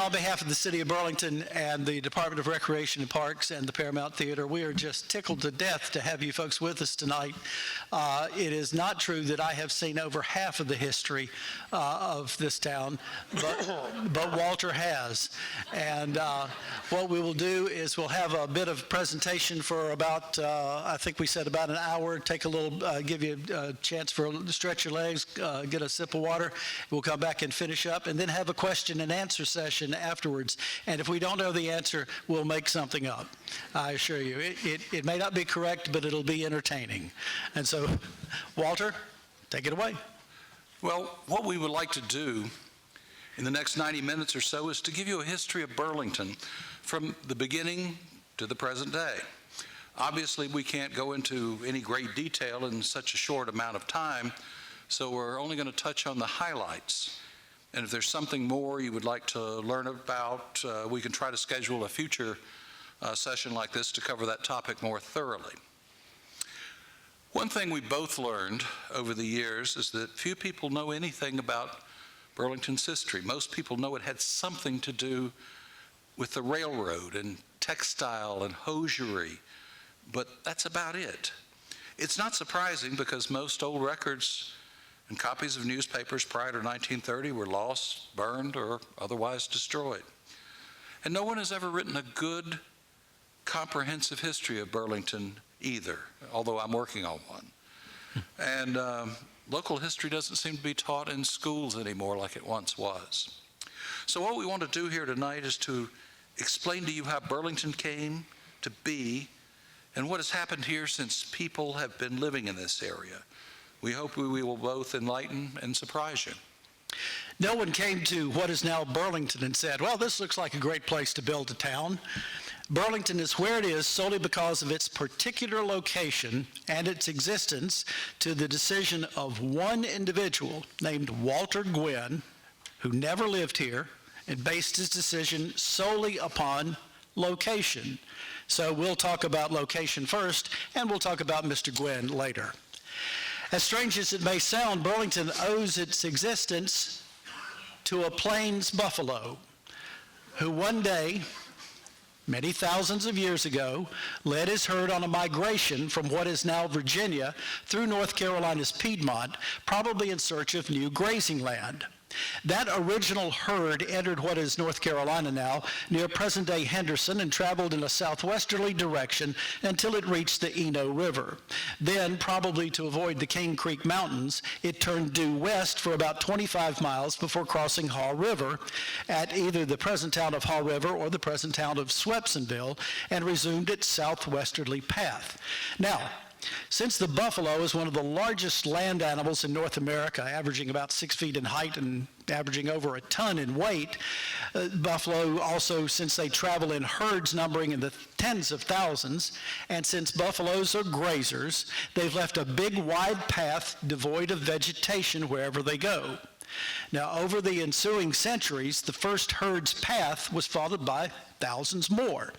on behalf of the City of Burlington and the Department of Recreation and Parks and the Paramount Theater, we are just tickled to death to have you folks with us tonight. It is not true that I have seen over half of the history of this town, but Walter has. And what we will do is we'll have a bit of presentation for about, I think we said about an hour, take a little, give you a chance to stretch your legs, get a sip of water. We'll come back and finish up and then have a question and answer session afterwards. And if we don't know the answer, we'll make something up. I assure you. It may not be correct, but it'll be entertaining. And so, Walter, take it away. Well, what we would like to do in the next 90 minutes or so is to give you a history of Burlington from the beginning to the present day. Obviously, we can't go into any great detail in such a short amount of time, so we're only going to touch on the highlights. And if there's something more you would like to learn about, we can try to schedule a future session like this to cover that topic more thoroughly. One thing we both learned over the years is that few people know anything about Burlington's history. Most people know it had something to do with the railroad and textile and hosiery, but that's about it. It's not surprising because most old records and copies of newspapers prior to 1930 were lost, burned, or otherwise destroyed. And no one has ever written a good, comprehensive history of Burlington either, although I'm working on one. And local history doesn't seem to be taught in schools anymore like it once was. So what we want to do here tonight is to explain to you how Burlington came to be and what has happened here since people have been living in this area. We hope we will both enlighten and surprise you. No one came to what is now Burlington and said, well, this looks like a great place to build a town. Burlington is where it is solely because of its particular location and its existence to the decision of one individual named Walter Gwynn, who never lived here and based his decision solely upon location. So we'll talk about location first, and we'll talk about Mr. Gwynn later. As strange as it may sound, Burlington owes its existence to a plains buffalo who one day, many thousands of years ago, led his herd on a migration from what is now Virginia through North Carolina's Piedmont, probably in search of new grazing land. That original herd entered what is North Carolina now, near present-day Henderson, and traveled in a southwesterly direction until it reached the Eno River. Then, probably to avoid the Cane Creek Mountains, it turned due west for about 25 miles before crossing Haw River at either the present town of Haw River or the present town of Swepsonville, and resumed its southwesterly path. Now, since the buffalo is one of the largest land animals in North America, averaging about 6 feet in height and averaging over a ton in weight, buffalo also, since they travel in herds numbering in the tens of thousands, and since buffaloes are grazers, they've left a big wide path devoid of vegetation wherever they go. Now, over the ensuing centuries, the first herd's path was followed by thousands more.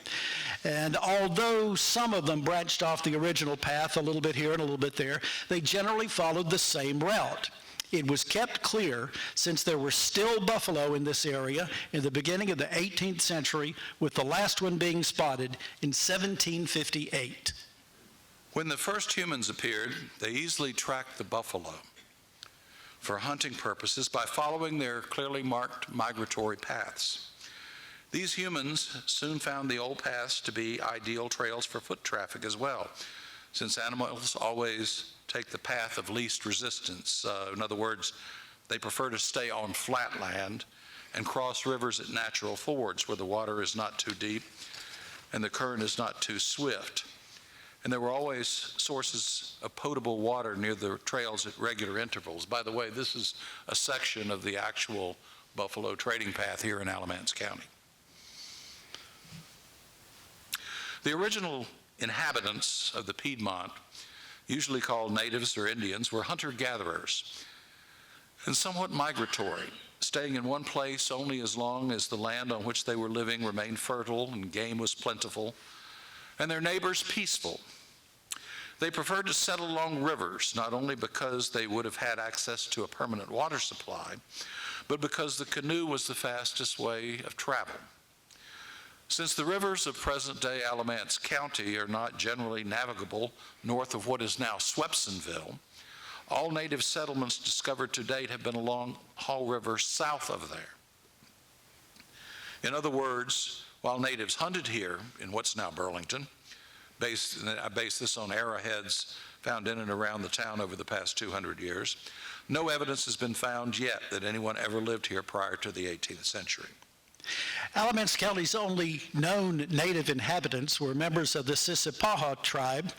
And although some of them branched off the original path a little bit here and a little bit there, they generally followed the same route. It was kept clear since there were still buffalo in this area in the beginning of the 18th century, with the last one being spotted in 1758. When the first humans appeared, they easily tracked the buffalo for hunting purposes by following their clearly marked migratory paths. These humans soon found the old paths to be ideal trails for foot traffic as well, since animals always take the path of least resistance. In other words, they prefer to stay on flat land and cross rivers at natural fords where the water is not too deep and the current is not too swift. And there were always sources of potable water near the trails at regular intervals. By the way, this is a section of the actual buffalo trading path here in Alamance County. The original inhabitants of the Piedmont, usually called natives or Indians, were hunter-gatherers and somewhat migratory, staying in one place only as long as the land on which they were living remained fertile and game was plentiful, and their neighbors peaceful. They preferred to settle along rivers, not only because they would have had access to a permanent water supply, but because the canoe was the fastest way of travel. Since the rivers of present-day Alamance County are not generally navigable north of what is now Swepsonville, all native settlements discovered to date have been along Hall River south of there. In other words, while natives hunted here in what's now Burlington, I base this on arrowheads found in and around the town over the past 200 years, no evidence has been found yet that anyone ever lived here prior to the 18th century. Alamance County's only known native inhabitants were members of the Sissepaha tribe,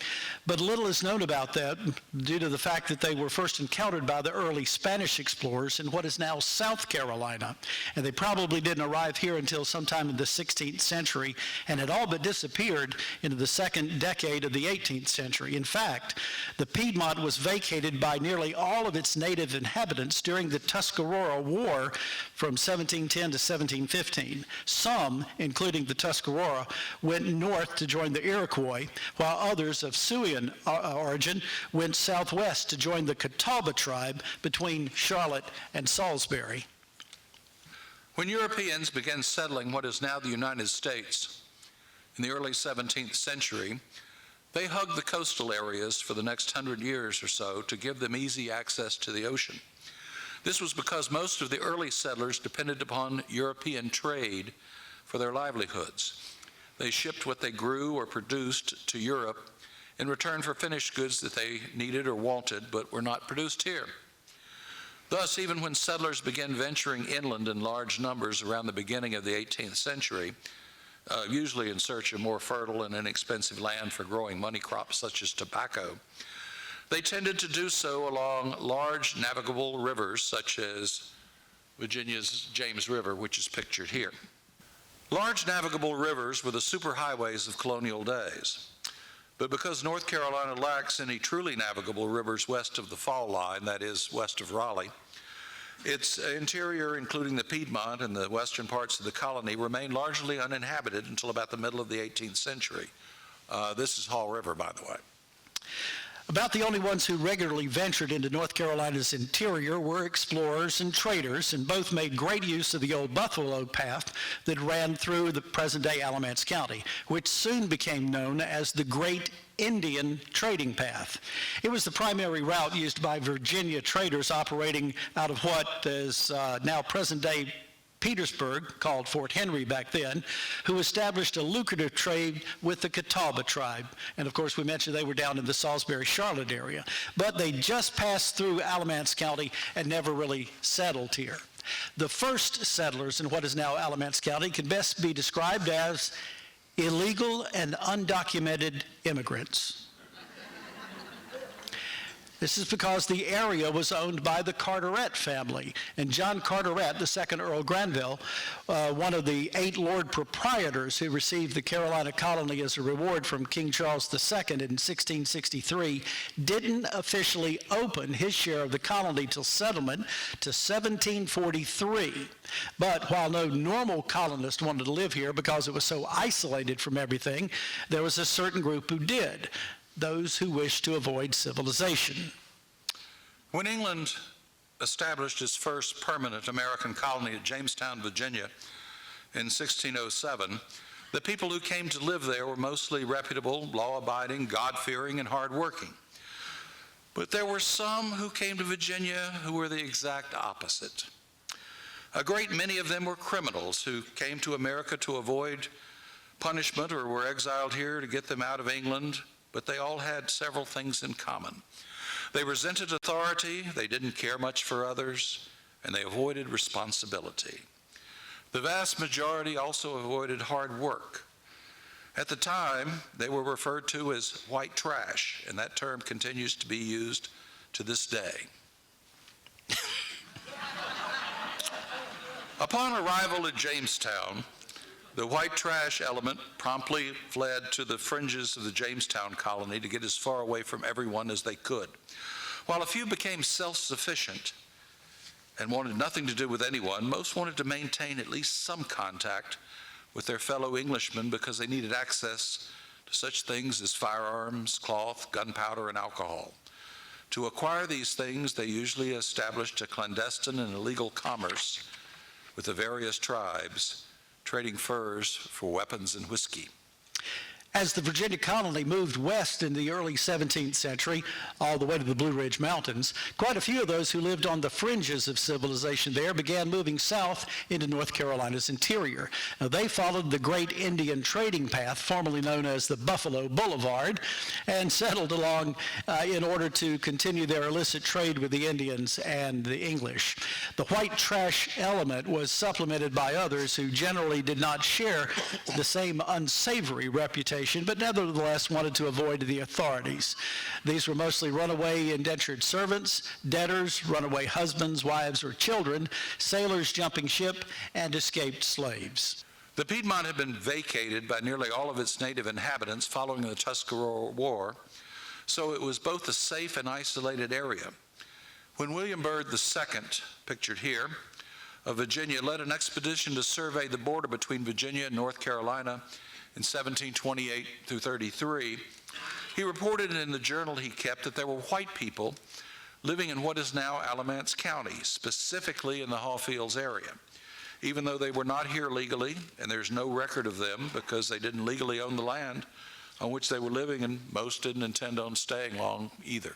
but little is known about them due to the fact that they were first encountered by the early Spanish explorers in what is now South Carolina, and they probably didn't arrive here until sometime in the 16th century and had all but disappeared into the second decade of the 18th century. In fact, the Piedmont was vacated by nearly all of its native inhabitants during the Tuscarora War from 1710 to 1715. Some, including the Tuscarora, went north to join the Iroquois, while others of Siouan origin went southwest to join the Catawba tribe between Charlotte and Salisbury. When Europeans began settling what is now the United States in the early 17th century, they hugged the coastal areas for the next 100 years or so to give them easy access to the ocean. This was because most of the early settlers depended upon European trade for their livelihoods. They shipped what they grew or produced to Europe in return for finished goods that they needed or wanted but were not produced here. Thus, even when settlers began venturing inland in large numbers around the beginning of the 18th century, usually in search of more fertile and inexpensive land for growing money crops such as tobacco, they tended to do so along large navigable rivers such as Virginia's James River, which is pictured here. Large navigable rivers were the superhighways of colonial days. But because North Carolina lacks any truly navigable rivers west of the fall line, that is, west of Raleigh, its interior, including the Piedmont and the western parts of the colony, remained largely uninhabited until about the middle of the 18th century. This is Hall River, by the way. About the only ones who regularly ventured into North Carolina's interior were explorers and traders, and both made great use of the old Buffalo Path that ran through the present-day Alamance County, which soon became known as the Great Indian Trading Path. It was the primary route used by Virginia traders operating out of what is now present-day Petersburg, called Fort Henry back then, who established a lucrative trade with the Catawba tribe. And of course, we mentioned they were down in the Salisbury-Charlotte area. But they just passed through Alamance County and never really settled here. The first settlers in what is now Alamance County can best be described as illegal and undocumented immigrants. This is because the area was owned by the Carteret family, and John Carteret, the second Earl Granville, one of the 8 Lord Proprietors who received the Carolina colony as a reward from King Charles II in 1663, didn't officially open his share of the colony till settlement to 1743. But while no normal colonist wanted to live here because it was so isolated from everything, there was a certain group who did. Those who wished to avoid civilization. When England established its first permanent American colony at Jamestown, Virginia in 1607, the people who came to live there were mostly reputable, law-abiding, God-fearing, and hard-working. But there were some who came to Virginia who were the exact opposite. A great many of them were criminals who came to America to avoid punishment or were exiled here to get them out of England. But they all had several things in common. They resented authority, they didn't care much for others, and they avoided responsibility. The vast majority also avoided hard work. At the time, they were referred to as white trash, and that term continues to be used to this day. Upon arrival at Jamestown, the white trash element promptly fled to the fringes of the Jamestown colony to get as far away from everyone as they could. While a few became self-sufficient and wanted nothing to do with anyone, most wanted to maintain at least some contact with their fellow Englishmen because they needed access to such things as firearms, cloth, gunpowder, and alcohol. To acquire these things, they usually established a clandestine and illegal commerce with the various tribes, trading furs for weapons and whiskey. As the Virginia colony moved west in the early 17th century, all the way to the Blue Ridge Mountains, quite a few of those who lived on the fringes of civilization there began moving south into North Carolina's interior. Now, they followed the great Indian trading path, formerly known as the Buffalo Boulevard, and settled along in order to continue their illicit trade with the Indians and the English. The white trash element was supplemented by others who generally did not share the same unsavory reputation, but nevertheless wanted to avoid the authorities. These were mostly runaway indentured servants, debtors, runaway husbands, wives, or children, sailors jumping ship, and escaped slaves. The Piedmont had been vacated by nearly all of its native inhabitants following the Tuscarora War, so it was both a safe and isolated area. When William Byrd II, pictured here, of Virginia, led an expedition to survey the border between Virginia and North Carolina in 1728 through 33, he reported in the journal he kept that there were white people living in what is now Alamance County, specifically in the Hawfields area. Even though they were not here legally, and there's no record of them because they didn't legally own the land on which they were living, and most didn't intend on staying long either.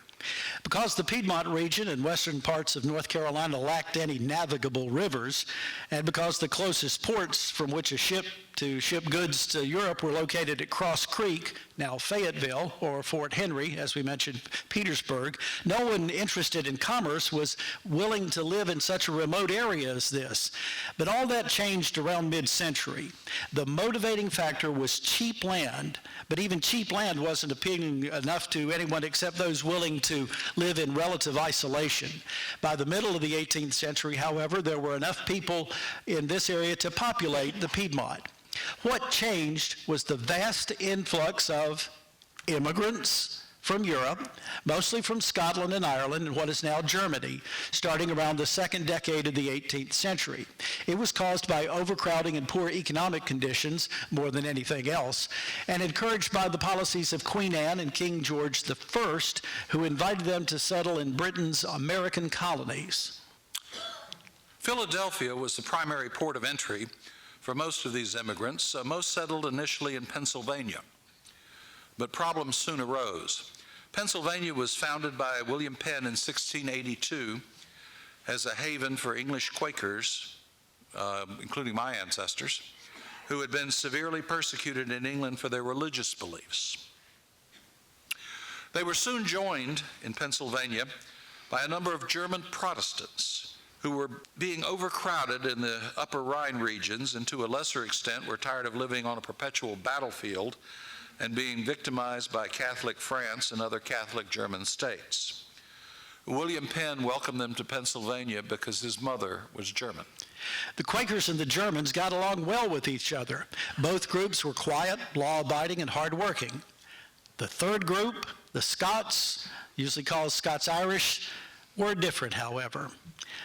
Because the Piedmont region and western parts of North Carolina lacked any navigable rivers, and because the closest ports from which a ship to ship goods to Europe were located at Cross Creek, now Fayetteville, or Fort Henry, as we mentioned, Petersburg, no one interested in commerce was willing to live in such a remote area as this. But all that changed around mid-century. The motivating factor was cheap land, but even cheap land wasn't appealing enough to anyone except those willing to live in relative isolation. By the middle of the 18th century, however, there were enough people in this area to populate the Piedmont. What changed was the vast influx of immigrants from Europe, mostly from Scotland and Ireland and what is now Germany, starting around the second decade of the 18th century. It was caused by overcrowding and poor economic conditions more than anything else, and encouraged by the policies of Queen Anne and King George I, who invited them to settle in Britain's American colonies. Philadelphia was the primary port of entry for most of these immigrants, most settled initially in Pennsylvania. But problems soon arose. Pennsylvania was founded by William Penn in 1682 as a haven for English Quakers, including my ancestors, who had been severely persecuted in England for their religious beliefs. They were soon joined in Pennsylvania by a number of German Protestants who were being overcrowded in the upper Rhine regions and to a lesser extent were tired of living on a perpetual battlefield and being victimized by Catholic France and other Catholic German states. William Penn welcomed them to Pennsylvania because his mother was German. The Quakers and the Germans got along well with each other. Both groups were quiet, law-abiding, and hard-working. The third group, the Scots, usually called Scots-Irish, were different, however.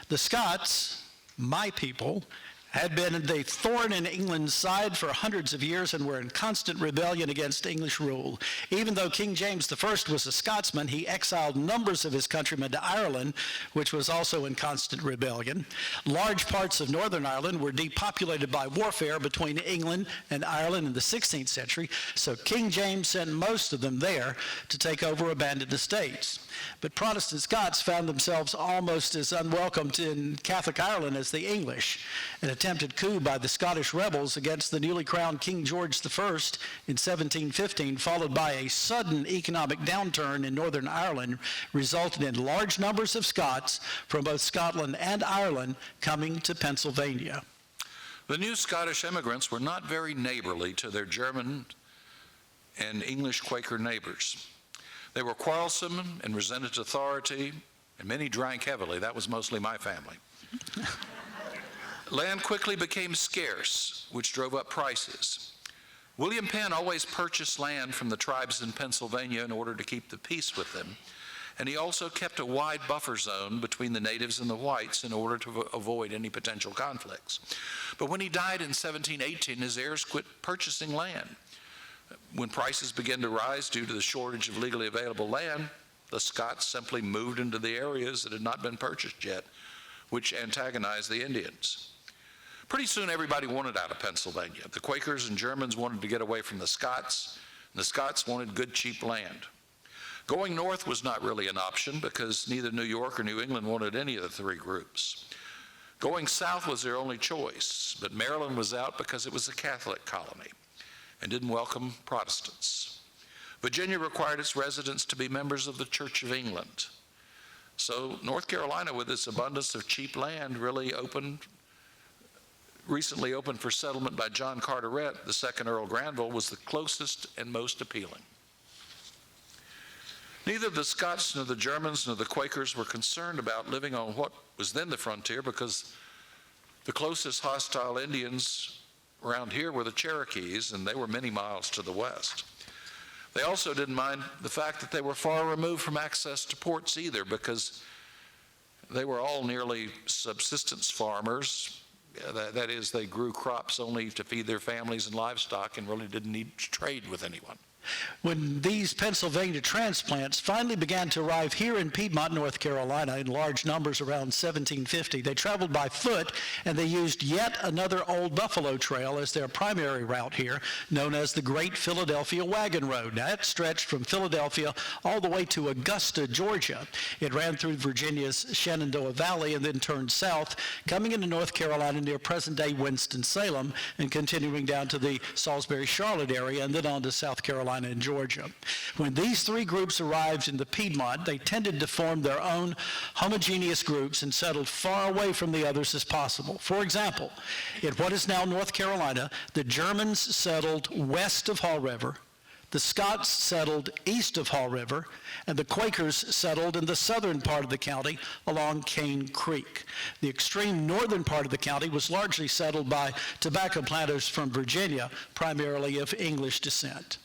The Scots, my people, had been the thorn in England's side for hundreds of years and were in constant rebellion against English rule. Even though King James I was a Scotsman, he exiled numbers of his countrymen to Ireland, which was also in constant rebellion. Large parts of Northern Ireland were depopulated by warfare between England and Ireland in the 16th century, so King James sent most of them there to take over abandoned estates. But Protestant Scots found themselves almost as unwelcomed in Catholic Ireland as the English. An attempted coup by the Scottish rebels against the newly crowned King George I in 1715, followed by a sudden economic downturn in Northern Ireland, resulted in large numbers of Scots from both Scotland and Ireland coming to Pennsylvania. The new Scottish immigrants were not very neighborly to their German and English Quaker neighbors. They were quarrelsome and resented authority, and many drank heavily. That was mostly my family. Land quickly became scarce, which drove up prices. William Penn always purchased land from the tribes in Pennsylvania in order to keep the peace with them, and he also kept a wide buffer zone between the natives and the whites in order to avoid any potential conflicts. But when he died in 1718, his heirs quit purchasing land. When prices began to rise due to the shortage of legally available land, The Scots simply moved into the areas that had not been purchased yet, which antagonized the Indians. Pretty soon everybody wanted out of Pennsylvania. The Quakers and Germans wanted to get away from the Scots, and the Scots wanted good, cheap land. Going north was not really an option because neither New York or New England wanted any of the three groups. Going south was their only choice, but Maryland was out because it was a Catholic colony and didn't welcome Protestants. Virginia required its residents to be members of the Church of England. So North Carolina, with its abundance of cheap land, recently opened for settlement by John Carteret, the second Earl Granville, was the closest and most appealing. Neither the Scots nor the Germans nor the Quakers were concerned about living on what was then the frontier because the closest hostile Indians around here were the Cherokees, and they were many miles to the west. They also didn't mind the fact that they were far removed from access to ports either because they were all nearly subsistence farmers. That is, they grew crops only to feed their families and livestock and really didn't need to trade with anyone. When these Pennsylvania transplants finally began to arrive here in Piedmont, North Carolina, in large numbers around 1750, they traveled by foot, and they used yet another old buffalo trail as their primary route here, known as the Great Philadelphia Wagon Road. Now, it stretched from Philadelphia all the way to Augusta, Georgia. It ran through Virginia's Shenandoah Valley and then turned south, coming into North Carolina near present-day Winston-Salem and continuing down to the Salisbury-Charlotte area and then on to South Carolina and Georgia. When these three groups arrived in the Piedmont, they tended to form their own homogeneous groups and settled far away from the others as possible. For example, in what is now North Carolina, the Germans settled west of Haw River, the Scots settled east of Haw River, and the Quakers settled in the southern part of the county along Cane Creek. The extreme northern part of the county was largely settled by tobacco planters from Virginia, primarily of English descent.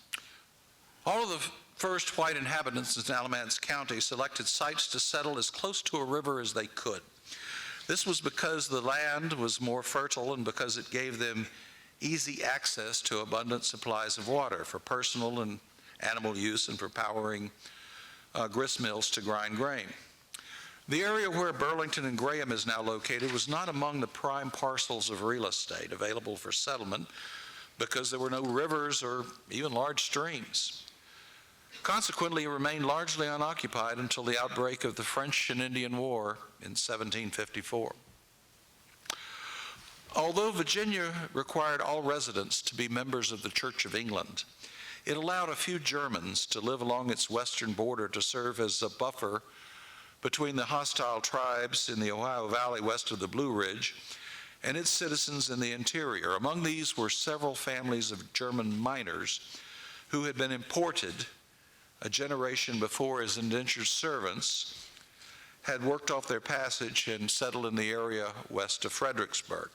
All of the first white inhabitants in Alamance County selected sites to settle as close to a river as they could. This was because the land was more fertile and because it gave them easy access to abundant supplies of water for personal and animal use and for powering grist mills to grind grain. The area where Burlington and Graham is now located was not among the prime parcels of real estate available for settlement because there were no rivers or even large streams. Consequently, it remained largely unoccupied until the outbreak of the French and Indian War in 1754. Although Virginia required all residents to be members of the Church of England, it allowed a few Germans to live along its western border to serve as a buffer between the hostile tribes in the Ohio Valley west of the Blue Ridge and its citizens in the interior. Among these were several families of German miners who had been imported a generation before as indentured servants, had worked off their passage and settled in the area west of Fredericksburg.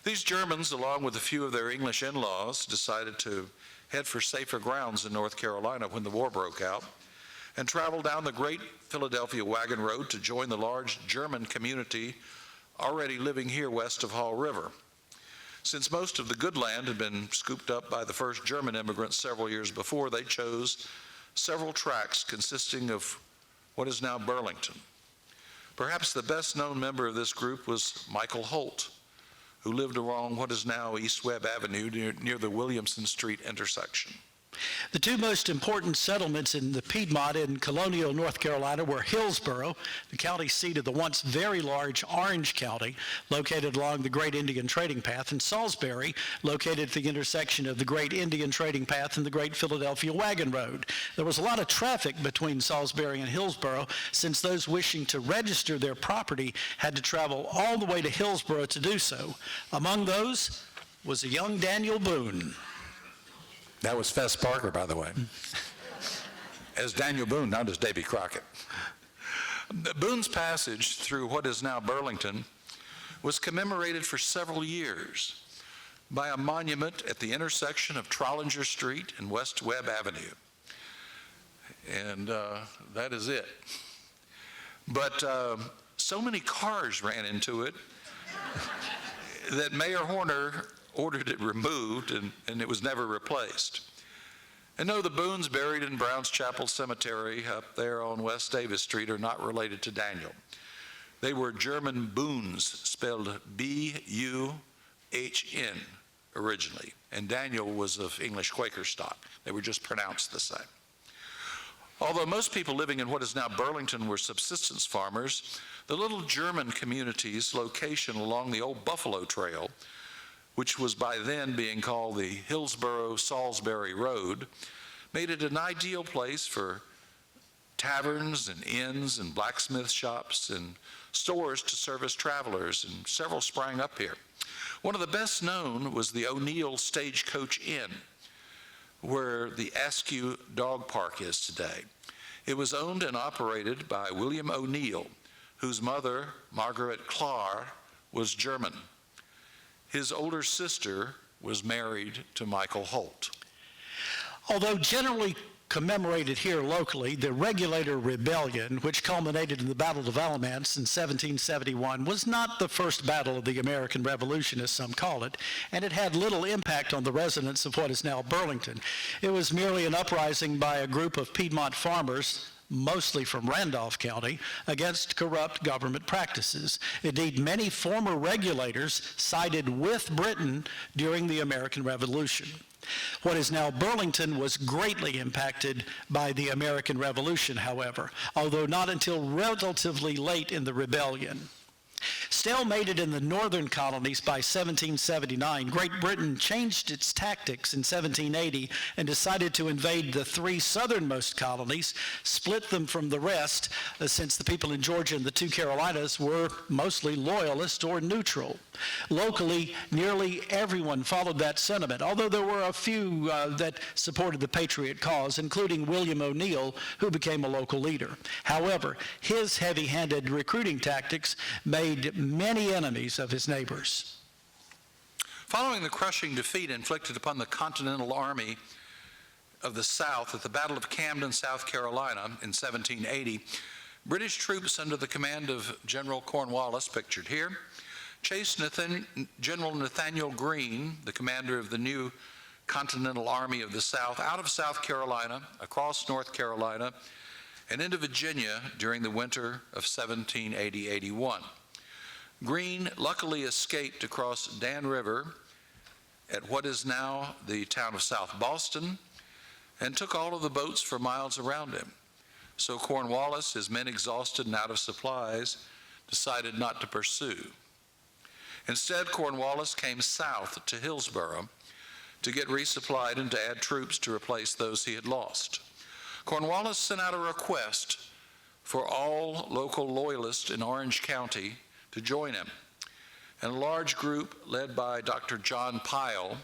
These Germans, along with a few of their English in-laws, decided to head for safer grounds in North Carolina when the war broke out and traveled down the Great Philadelphia Wagon Road to join the large German community already living here west of Haw River. Since most of the good land had been scooped up by the first German immigrants several years before, they chose several tracts consisting of what is now Burlington. Perhaps the best known member of this group was Michael Holt, who lived along what is now East Webb Avenue near the Williamson Street intersection. The two most important settlements in the Piedmont in colonial North Carolina were Hillsborough, the county seat of the once very large Orange County, located along the Great Indian Trading Path, and Salisbury, located at the intersection of the Great Indian Trading Path and the Great Philadelphia Wagon Road. There was a lot of traffic between Salisbury and Hillsborough, since those wishing to register their property had to travel all the way to Hillsborough to do so. Among those was a young Daniel Boone. That was Fess Parker, by the way. As Daniel Boone, not as Davy Crockett. Boone's passage through what is now Burlington was commemorated for several years by a monument at the intersection of Trollinger Street and West Webb Avenue. And that is it. But so many cars ran into it that Mayor Horner ordered it removed, and it was never replaced. And no, the Boones buried in Browns Chapel Cemetery up there on West Davis Street are not related to Daniel. They were German Boones, spelled B-U-H-N originally, and Daniel was of English Quaker stock. They were just pronounced the same. Although most people living in what is now Burlington were subsistence farmers, the little German community's location along the old Buffalo Trail, which was by then being called the Hillsborough-Salisbury Road, made it an ideal place for taverns and inns and blacksmith shops and stores to service travelers, and several sprang up here. One of the best known was the O'Neill Stagecoach Inn, where the Askew Dog Park is today. It was owned and operated by William O'Neill, whose mother, Margaret Clark, was German. His older sister was married to Michael Holt. Although generally commemorated here locally, the Regulator Rebellion, which culminated in the Battle of Alamance in 1771, was not the first battle of the American Revolution, as some call it, and it had little impact on the residents of what is now Burlington. It was merely an uprising by a group of Piedmont farmers, mostly from Randolph County, against corrupt government practices. Indeed, many former regulators sided with Britain during the American Revolution. What is now Burlington was greatly impacted by the American Revolution, however, although not until relatively late in the rebellion. Stalemated in the northern colonies by 1779, Great Britain changed its tactics in 1780 and decided to invade the three southernmost colonies, split them from the rest, since the people in Georgia and the two Carolinas were mostly loyalist or neutral. Locally, nearly everyone followed that sentiment, although there were a few that supported the Patriot cause, including William O'Neill, who became a local leader. However, his heavy-handed recruiting tactics made many enemies of his neighbors. Following the crushing defeat inflicted upon the Continental Army of the South at the Battle of Camden, South Carolina in 1780, British troops under the command of General Cornwallis, pictured here, chased General Nathaniel Greene, the commander of the new Continental Army of the South, out of South Carolina, across North Carolina, and into Virginia during the winter of 1780-81. Greene luckily escaped across Dan River at what is now the town of South Boston and took all of the boats for miles around him. So Cornwallis, his men exhausted and out of supplies, decided not to pursue. Instead, Cornwallis came south to Hillsborough to get resupplied and to add troops to replace those he had lost. Cornwallis sent out a request for all local loyalists in Orange County to join him, and a large group led by Dr. John Pyle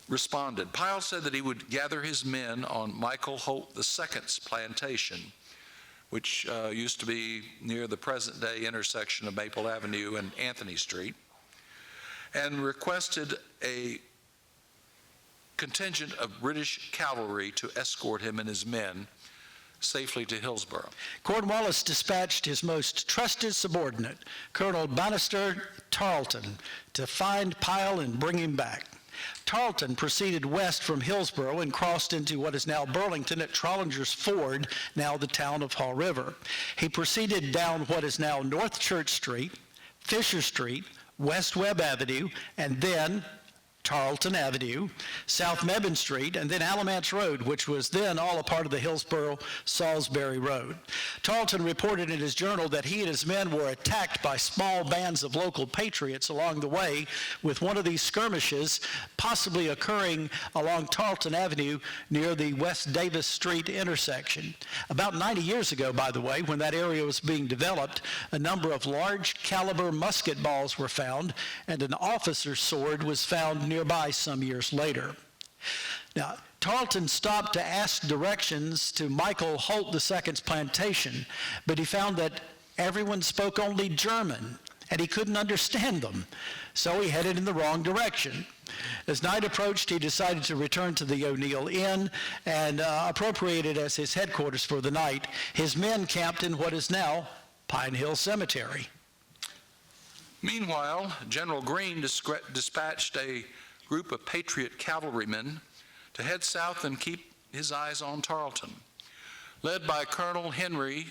responded. Pyle said that he would gather his men on Michael Holt II's plantation, which used to be near the present-day intersection of Maple Avenue and Anthony Street, and requested a contingent of British cavalry to escort him and his men safely to Hillsborough. Cornwallis dispatched his most trusted subordinate, Colonel Bannister Tarleton, to find Pyle and bring him back. Tarleton proceeded west from Hillsborough and crossed into what is now Burlington at Trollinger's Ford, now the town of Haw River. He proceeded down what is now North Church Street, Fisher Street, West Webb Avenue, and then Tarleton Avenue, South Mebane Street, and then Alamance Road, which was then all a part of the Hillsborough-Salisbury Road. Tarleton reported in his journal that he and his men were attacked by small bands of local patriots along the way, with one of these skirmishes possibly occurring along Tarleton Avenue near the West Davis Street intersection. About 90 years ago, by the way, when that area was being developed, a number of large caliber musket balls were found, and an officer's sword was found nearby some years later. Now, Tarleton stopped to ask directions to Michael Holt II's plantation, but he found that everyone spoke only German, and he couldn't understand them, so he headed in the wrong direction. As night approached, he decided to return to the O'Neill Inn and appropriated as his headquarters for the night. His men camped in what is now Pine Hill Cemetery. Meanwhile, General Greene dispatched a group of Patriot cavalrymen to head south and keep his eyes on Tarleton. Led by Colonel Henry,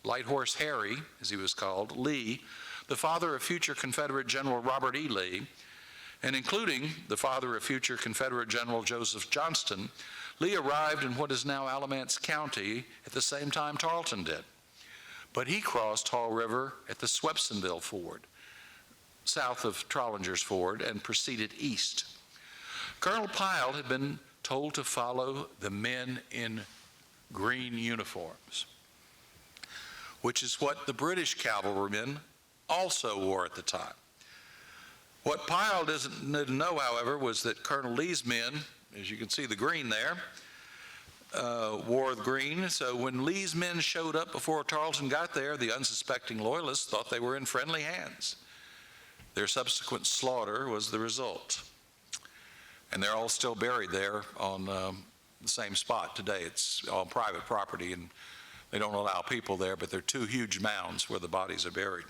Light Horse Harry, as he was called, Lee, the father of future Confederate General Robert E. Lee, and including the father of future Confederate General Joseph Johnston, Lee arrived in what is now Alamance County at the same time Tarleton did. But he crossed Hall River at the Swepsonville Ford, south of Trollinger's Ford, and proceeded east. Colonel Pyle had been told to follow the men in green uniforms, which is what the British cavalrymen also wore at the time. What Pyle didn't know, however, was that Colonel Lee's men, as you can see the green there, wore the green. So when Lee's men showed up before Tarleton got there, the unsuspecting loyalists thought they were in friendly hands. Their subsequent slaughter was the result. And they're all still buried there on the same spot today. It's all private property, and they don't allow people there, but there are two huge mounds where the bodies are buried.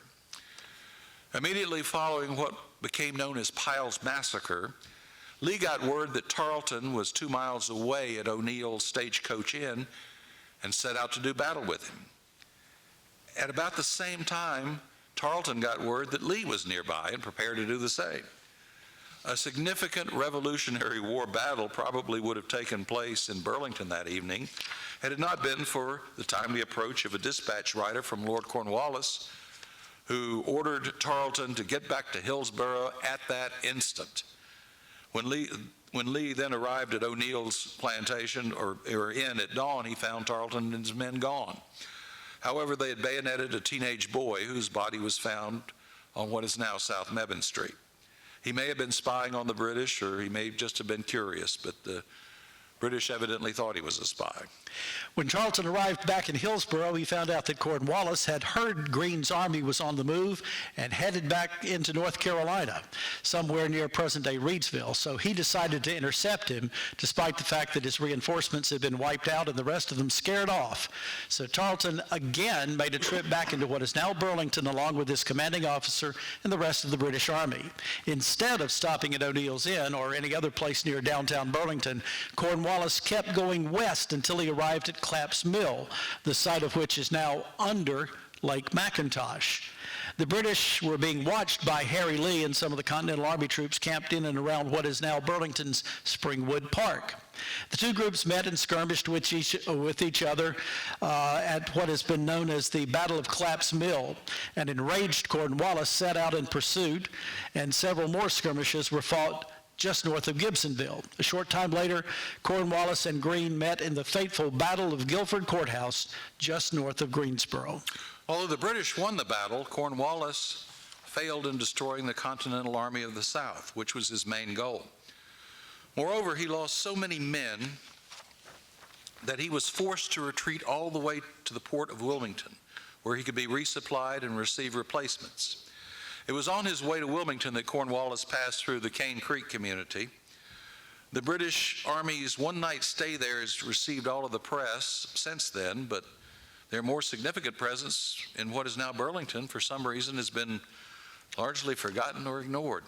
Immediately following what became known as Pyle's Massacre, Lee got word that Tarleton was 2 miles away at O'Neill's Stagecoach Inn and set out to do battle with him. At about the same time, Tarleton got word that Lee was nearby and prepared to do the same. A significant Revolutionary War battle probably would have taken place in Burlington that evening had it not been for the timely approach of a dispatch rider from Lord Cornwallis, who ordered Tarleton to get back to Hillsborough at that instant. When Lee then arrived at O'Neill's plantation or inn at dawn, he found Tarleton and his men gone. However, they had bayoneted a teenage boy whose body was found on what is now South Mebane Street. He may have been spying on the British, or he may just have been curious, but the British evidently thought he was a spy. When Tarleton arrived back in Hillsborough, he found out that Cornwallis had heard Greene's army was on the move and headed back into North Carolina, somewhere near present-day Reidsville. So he decided to intercept him, despite the fact that his reinforcements had been wiped out and the rest of them scared off. So Tarleton again made a trip back into what is now Burlington, along with his commanding officer and the rest of the British Army. Instead of stopping at O'Neill's Inn or any other place near downtown Burlington, Cornwallis kept going west until he arrived at Clapp's Mill, the site of which is now under Lake McIntosh. The British were being watched by Harry Lee and some of the Continental Army troops camped in and around what is now Burlington's Springwood Park. The two groups met and skirmished with each other at what has been known as the Battle of Clapp's Mill. An enraged Cornwallis set out in pursuit, and several more skirmishes were fought just north of Gibsonville. A short time later, Cornwallis and Greene met in the fateful Battle of Guilford Courthouse, just north of Greensboro. Although the British won the battle, Cornwallis failed in destroying the Continental Army of the South, which was his main goal. Moreover, he lost so many men that he was forced to retreat all the way to the port of Wilmington, where he could be resupplied and receive replacements. It was on his way to Wilmington that Cornwallis passed through the Cane Creek community. The British Army's one-night stay there has received all of the press since then, but their more significant presence in what is now Burlington, for some reason, has been largely forgotten or ignored.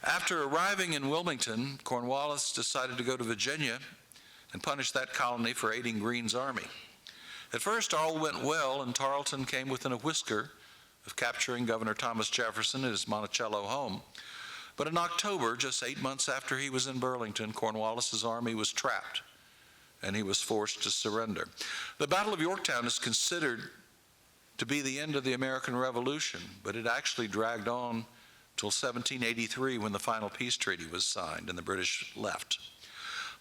After arriving in Wilmington, Cornwallis decided to go to Virginia and punish that colony for aiding Greene's army. At first, all went well, and Tarleton came within a whisker of capturing Governor Thomas Jefferson at his Monticello home. But in October, just 8 months after he was in Burlington, Cornwallis's army was trapped, and he was forced to surrender. The Battle of Yorktown is considered to be the end of the American Revolution, but it actually dragged on till 1783 when the final peace treaty was signed and the British left.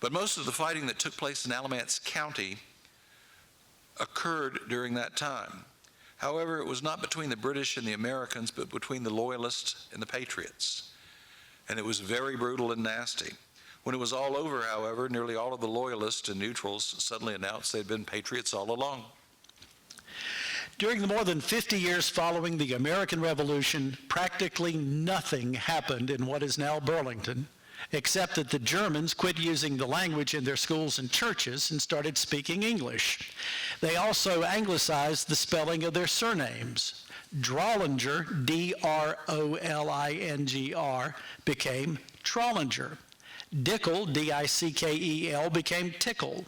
But most of the fighting that took place in Alamance County occurred during that time. However, it was not between the British and the Americans, but between the Loyalists and the Patriots. And it was very brutal and nasty. When it was all over, however, nearly all of the Loyalists and neutrals suddenly announced they'd been patriots all along. During the more than 50 years following the American Revolution, practically nothing happened in what is now Burlington, except that the Germans quit using the language in their schools and churches and started speaking English. They also anglicized the spelling of their surnames. Drollinger, D-R-O-L-I-N-G-R, became Trollinger. Dickel, D-I-C-K-E-L, became Tickle.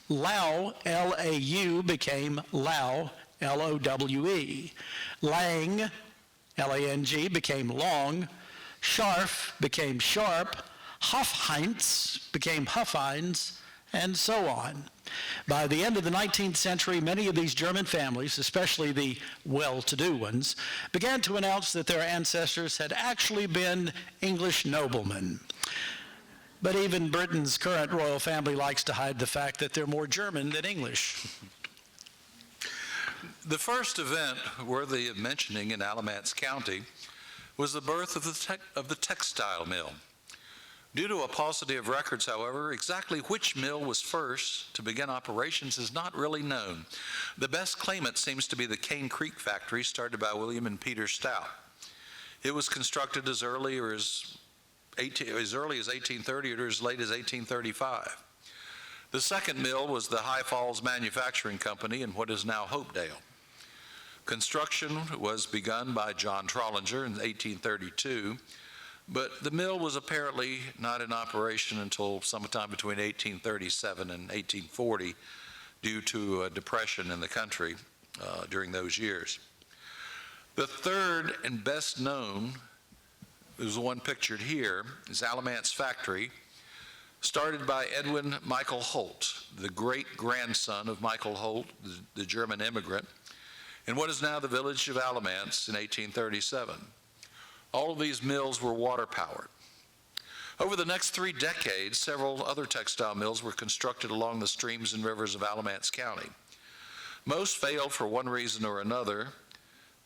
Lau, L-A-U, became Low, L-O-W-E. Lang, L-A-N-G, became Long. Scharf became Sharp. Hofheinz became Huffines, and so on. By the end of the 19th century, many of these German families, especially the well-to-do ones, began to announce that their ancestors had actually been English noblemen. But even Britain's current royal family likes to hide the fact that they're more German than English. The first event worthy of mentioning in Alamance County was the birth of the textile mill. Due to a paucity of records, however, exactly which mill was first to begin operations is not really known. The best claimant seems to be the Cane Creek factory started by William and Peter Stout. It was constructed as early as 1830 or as late as 1835. The second mill was the High Falls Manufacturing Company in what is now Hopedale. Construction was begun by John Trollinger in 1832, but the mill was apparently not in operation until sometime between 1837 and 1840 due to a depression in the country during those years. The third and best known is the one pictured here, is Alamance Factory, started by Edwin Michael Holt, the great-grandson of Michael Holt, the German immigrant, in what is now the village of Alamance in 1837. All of these mills were water-powered. Over the next 3 decades, several other textile mills were constructed along the streams and rivers of Alamance County. Most failed for one reason or another,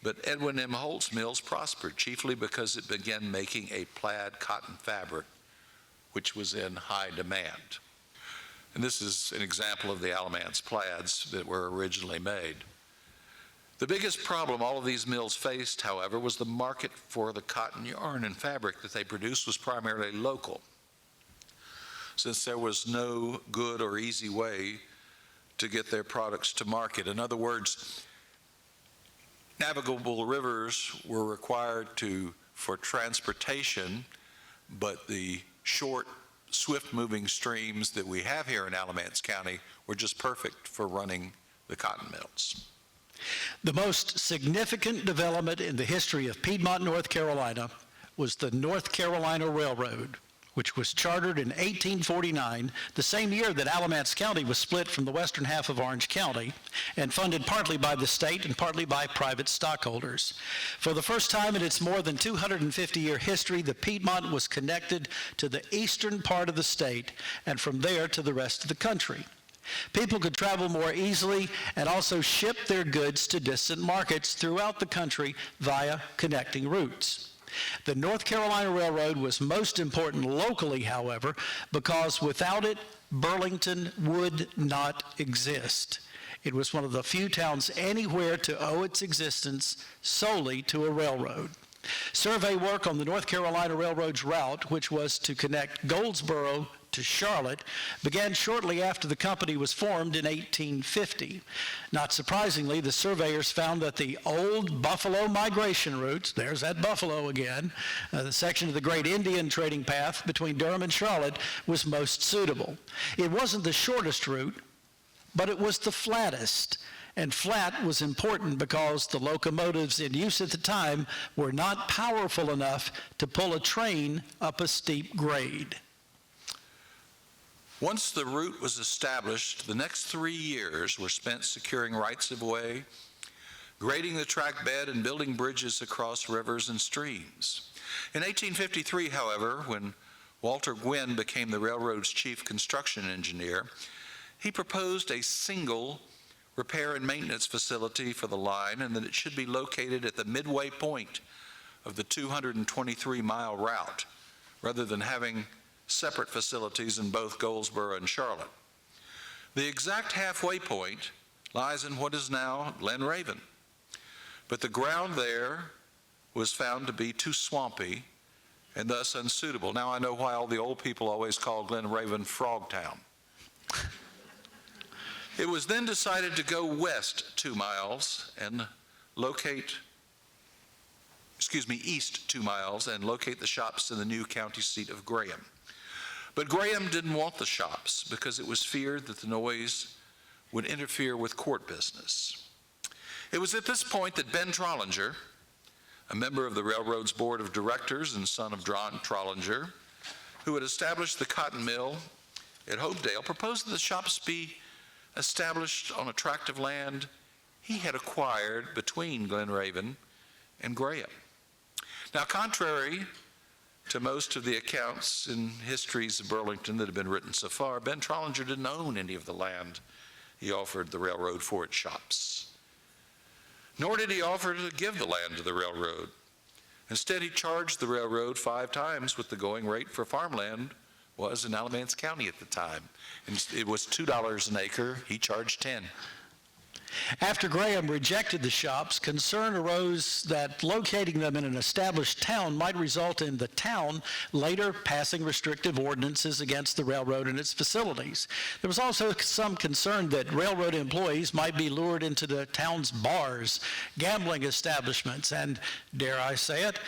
but Edwin M. Holt's mills prospered, chiefly because it began making a plaid cotton fabric, which was in high demand. And this is an example of the Alamance plaids that were originally made. The biggest problem all of these mills faced, however, was the market for the cotton yarn and fabric that they produced was primarily local, since there was no good or easy way to get their products to market. In other words, navigable rivers were required for transportation, but the short, swift-moving streams that we have here in Alamance County were just perfect for running the cotton mills. The most significant development in the history of Piedmont, North Carolina, was the North Carolina Railroad, which was chartered in 1849, the same year that Alamance County was split from the western half of Orange County, and funded partly by the state and partly by private stockholders. For the first time in its more than 250-year history, the Piedmont was connected to the eastern part of the state, and from there to the rest of the country. People could travel more easily and also ship their goods to distant markets throughout the country via connecting routes. The North Carolina Railroad was most important locally, however, because without it, Burlington would not exist. It was one of the few towns anywhere to owe its existence solely to a railroad. Survey work on the North Carolina Railroad's route, which was to connect Goldsboro to Charlotte, began shortly after the company was formed in 1850. Not surprisingly, the surveyors found that the old Buffalo migration routes, there's that Buffalo again, the section of the Great Indian trading path between Durham and Charlotte was most suitable. It wasn't the shortest route, but it was the flattest. And flat was important because the locomotives in use at the time were not powerful enough to pull a train up a steep grade. Once the route was established, the next 3 years were spent securing rights of way, grading the track bed, and building bridges across rivers and streams. In 1853, however, when Walter Gwynn became the railroad's chief construction engineer, he proposed a single repair and maintenance facility for the line, and that it should be located at the midway point of the 223-mile route, rather than having separate facilities in both Goldsboro and Charlotte. The exact halfway point lies in what is now Glen Raven, but the ground there was found to be too swampy and thus unsuitable. Now I know why all the old people always call Glen Raven Frogtown. It was then decided to go west 2 miles and east 2 miles and locate the shops in the new county seat of Graham. But Graham didn't want the shops because it was feared that the noise would interfere with court business. It was at this point that Ben Trollinger, a member of the railroad's board of directors and son of John Trollinger, who had established the cotton mill at Hopedale, proposed that the shops be established on a tract of land he had acquired between Glen Raven and Graham. Now, contrary to most of the accounts and histories of Burlington that have been written so far, Ben Trollinger didn't own any of the land he offered the railroad for its shops. Nor did he offer to give the land to the railroad. Instead, he charged the railroad 5 times what the going rate for farmland was in Alamance County at the time. And it was $2 an acre. He charged 10. After Graham rejected the shops, concern arose that locating them in an established town might result in the town later passing restrictive ordinances against the railroad and its facilities. There was also some concern that railroad employees might be lured into the town's bars, gambling establishments, and, dare I say it,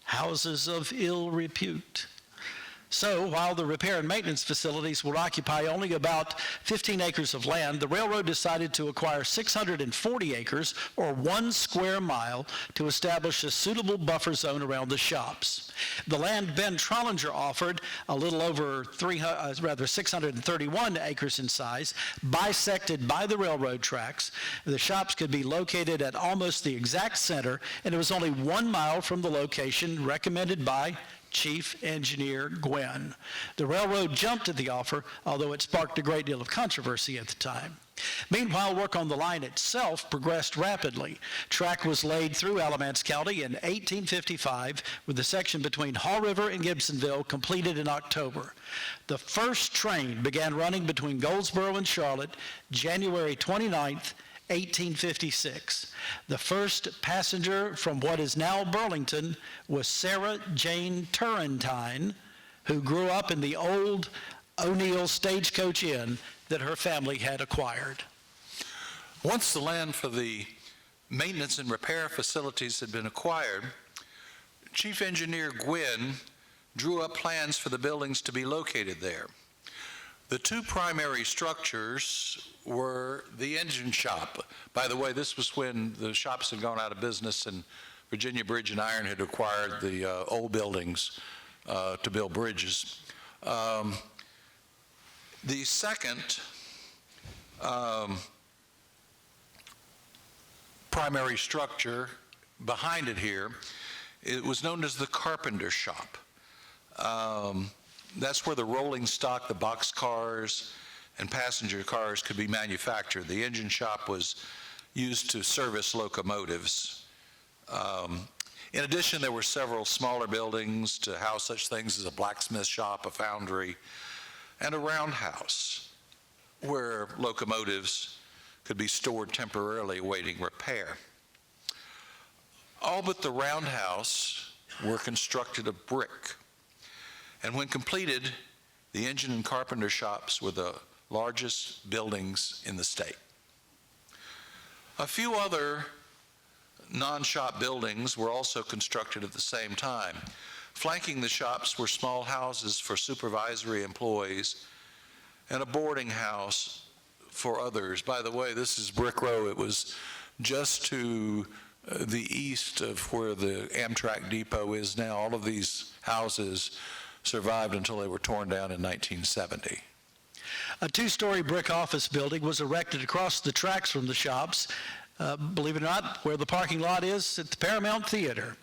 houses of ill repute. So, while the repair and maintenance facilities would occupy only about 15 acres of land, the railroad decided to acquire 640 acres, or 1 square mile, to establish a suitable buffer zone around the shops. The land Ben Trollinger offered, a little over 631 acres in size, bisected by the railroad tracks. The shops could be located at almost the exact center, and it was only 1 mile from the location recommended by Chief Engineer Gwynn. The railroad jumped at the offer, although it sparked a great deal of controversy at the time. Meanwhile, work on the line itself progressed rapidly. Track was laid through Alamance County in 1855, with the section between Haw River and Gibsonville completed in October. The first train began running between Goldsboro and Charlotte January 29th, 1856. The first passenger from what is now Burlington was Sarah Jane Turrentine, who grew up in the old O'Neill Stagecoach Inn that her family had acquired. Once the land for the maintenance and repair facilities had been acquired, Chief Engineer Gwynn drew up plans for the buildings to be located there. The 2 primary structures were the engine shop. By the way, this was when the shops had gone out of business and Virginia Bridge and Iron had acquired the old buildings to build bridges. The second primary structure behind it here, it was known as the carpenter shop. That's where the rolling stock, the box cars, and passenger cars could be manufactured. The engine shop was used to service locomotives. In addition, there were several smaller buildings to house such things as a blacksmith shop, a foundry, and a roundhouse where locomotives could be stored temporarily awaiting repair. All but the roundhouse were constructed of brick. And when completed, the engine and carpenter shops were the largest buildings in the state. A few other non-shop buildings were also constructed at the same time. Flanking the shops were small houses for supervisory employees and a boarding house for others. By the way, this is Brick Row. It was just to the east of where the Amtrak depot is now. All of these houses survived until they were torn down in 1970. A 2-story brick office building was erected across the tracks from the shops, believe it or not, where the parking lot is at the Paramount Theater.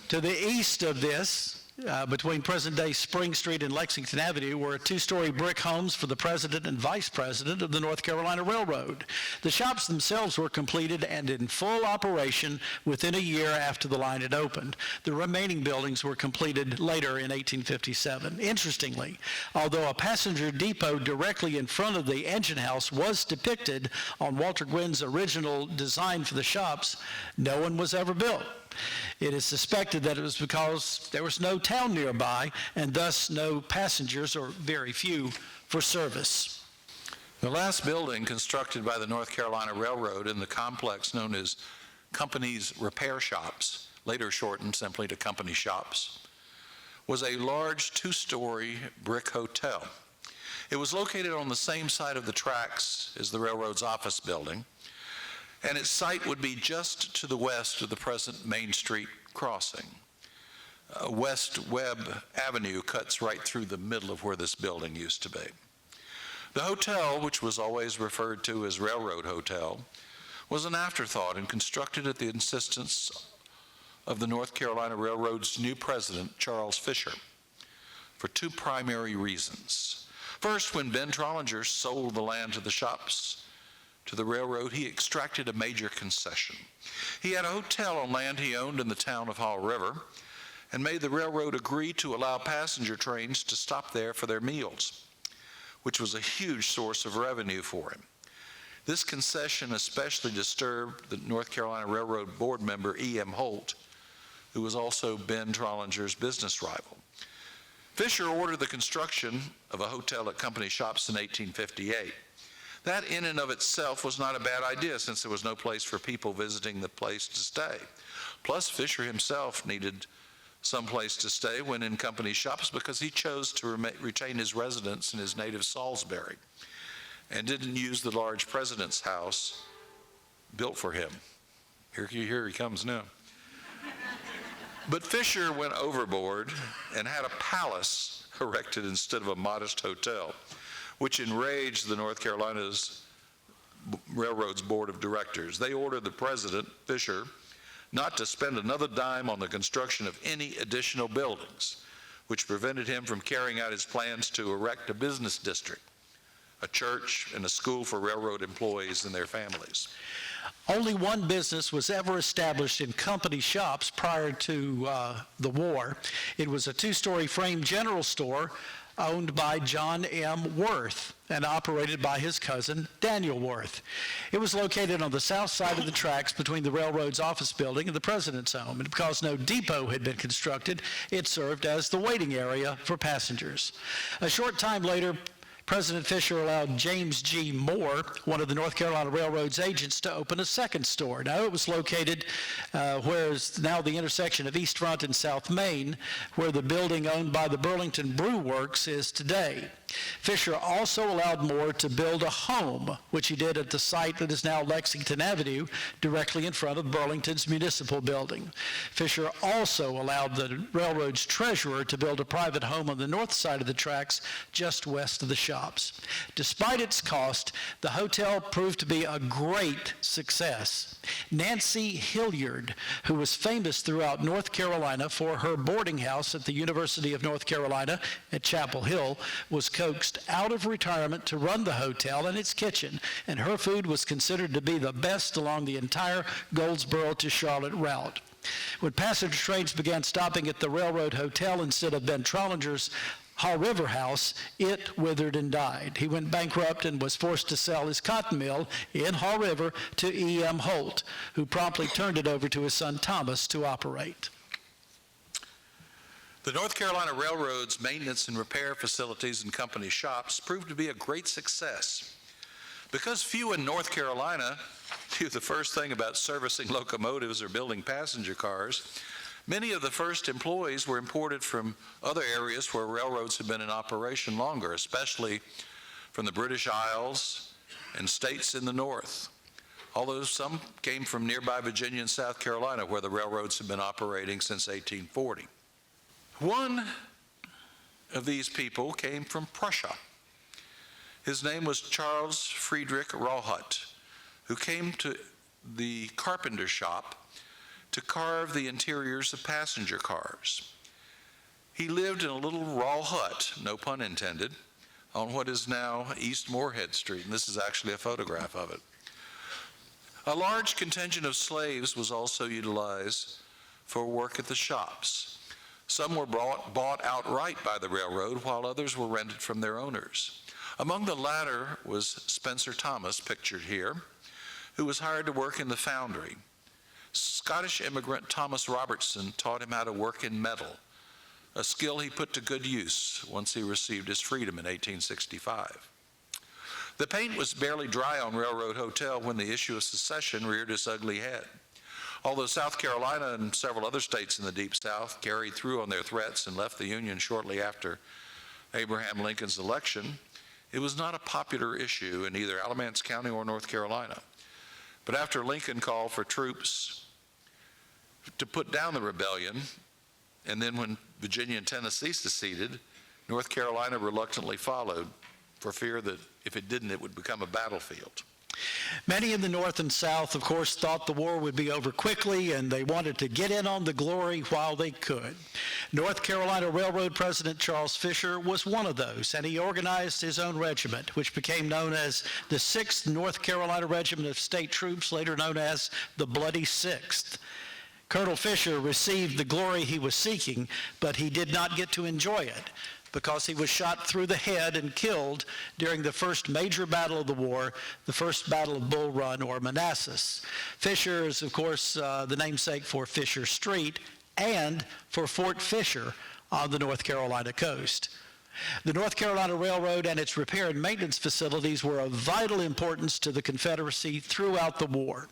To the east of this, between present-day Spring Street and Lexington Avenue, were 2-story brick homes for the president and vice president of the North Carolina Railroad. The shops themselves were completed and in full operation within a year after the line had opened. The remaining buildings were completed later in 1857. Interestingly, although a passenger depot directly in front of the engine house was depicted on Walter Gwynn's original design for the shops, no one was ever built. It is suspected that it was because there was no town nearby and thus no passengers, or very few, for service. The last building constructed by the North Carolina Railroad in the complex known as Company's Repair Shops, later shortened simply to Company Shops, was a large two-story brick hotel. It was located on the same side of the tracks as the railroad's office building, and its site would be just to the west of the present Main Street crossing. West Webb Avenue cuts right through the middle of where this building used to be. The hotel, which was always referred to as Railroad Hotel, was an afterthought and constructed at the insistence of the North Carolina Railroad's new president, Charles Fisher, for two primary reasons. First, when Ben Trollinger sold the land to the shops to the railroad, he extracted a major concession. He had a hotel on land he owned in the town of Haw River and made the railroad agree to allow passenger trains to stop there for their meals, which was a huge source of revenue for him. This concession especially disturbed the North Carolina Railroad board member E.M. Holt, who was also Ben Trollinger's business rival. Fisher ordered the construction of a hotel at company shops in 1858. That in and of itself was not a bad idea, since there was no place for people visiting the place to stay. Plus, Fisher himself needed some place to stay when in company shops because he chose to retain his residence in his native Salisbury and didn't use the large president's house built for him. Here he comes now. But Fisher went overboard and had a palace erected instead of a modest hotel, which enraged the North Carolina's Railroad's Board of Directors. They ordered the president, Fisher, not to spend another dime on the construction of any additional buildings, which prevented him from carrying out his plans to erect a business district, a church, and a school for railroad employees and their families. Only one business was ever established in company shops prior to the war. It was a two-story frame general store owned by John M. Worth and operated by his cousin, Daniel Worth. It was located on the south side of the tracks between the railroad's office building and the president's home. And because no depot had been constructed, it served as the waiting area for passengers. A short time later, President Fisher allowed James G. Moore, one of the North Carolina Railroad's agents, to open a second store. Now, it was located where is now the intersection of East Front and South Main, where the building owned by the Burlington Brew Works is today. Fisher also allowed Moore to build a home, which he did at the site that is now Lexington Avenue, directly in front of Burlington's municipal building. Fisher also allowed the railroad's treasurer to build a private home on the north side of the tracks, just west of the shops. Despite its cost, the hotel proved to be a great success. Nancy Hilliard, who was famous throughout North Carolina for her boarding house at the University of North Carolina at Chapel Hill, was coaxed out of retirement to run the hotel and its kitchen, and her food was considered to be the best along the entire Goldsboro to Charlotte route. When passenger trains began stopping at the Railroad Hotel instead of Ben Trollinger's Haw River house, it withered and died. He went bankrupt and was forced to sell his cotton mill in Haw River to E.M. Holt, who promptly turned it over to his son Thomas to operate. The North Carolina Railroad's maintenance and repair facilities and company shops proved to be a great success. Because few in North Carolina knew the first thing about servicing locomotives or building passenger cars, many of the first employees were imported from other areas where railroads had been in operation longer, especially from the British Isles and states in the north, although some came from nearby Virginia and South Carolina, where the railroads had been operating since 1840. One of these people came from Prussia. His name was Charles Friedrich Rohut, who came to the carpenter shop to carve the interiors of passenger cars. He lived in a little raw hut, no pun intended, on what is now East Moorhead Street, and this is actually a photograph of it. A large contingent of slaves was also utilized for work at the shops. Some were bought outright by the railroad, while others were rented from their owners. Among the latter was Spencer Thomas, pictured here, who was hired to work in the foundry. Scottish immigrant Thomas Robertson taught him how to work in metal, a skill he put to good use once he received his freedom in 1865. The paint was barely dry on Railroad Hotel when the issue of secession reared its ugly head. Although South Carolina and several other states in the Deep South carried through on their threats and left the Union shortly after Abraham Lincoln's election, it was not a popular issue in either Alamance County or North Carolina. But after Lincoln called for troops to put down the rebellion, and then when Virginia and Tennessee seceded, North Carolina reluctantly followed for fear that if it didn't, it would become a battlefield. Many in the North and South, of course, thought the war would be over quickly, and they wanted to get in on the glory while they could. North Carolina Railroad President Charles Fisher was one of those, and he organized his own regiment, which became known as the 6th North Carolina Regiment of State Troops, later known as the Bloody Sixth. Colonel Fisher received the glory he was seeking, but he did not get to enjoy it, because he was shot through the head and killed during the first major battle of the war, the First Battle of Bull Run, or Manassas. Fisher is, of course, the namesake for Fisher Street and for Fort Fisher on the North Carolina coast. The North Carolina Railroad and its repair and maintenance facilities were of vital importance to the Confederacy throughout the war.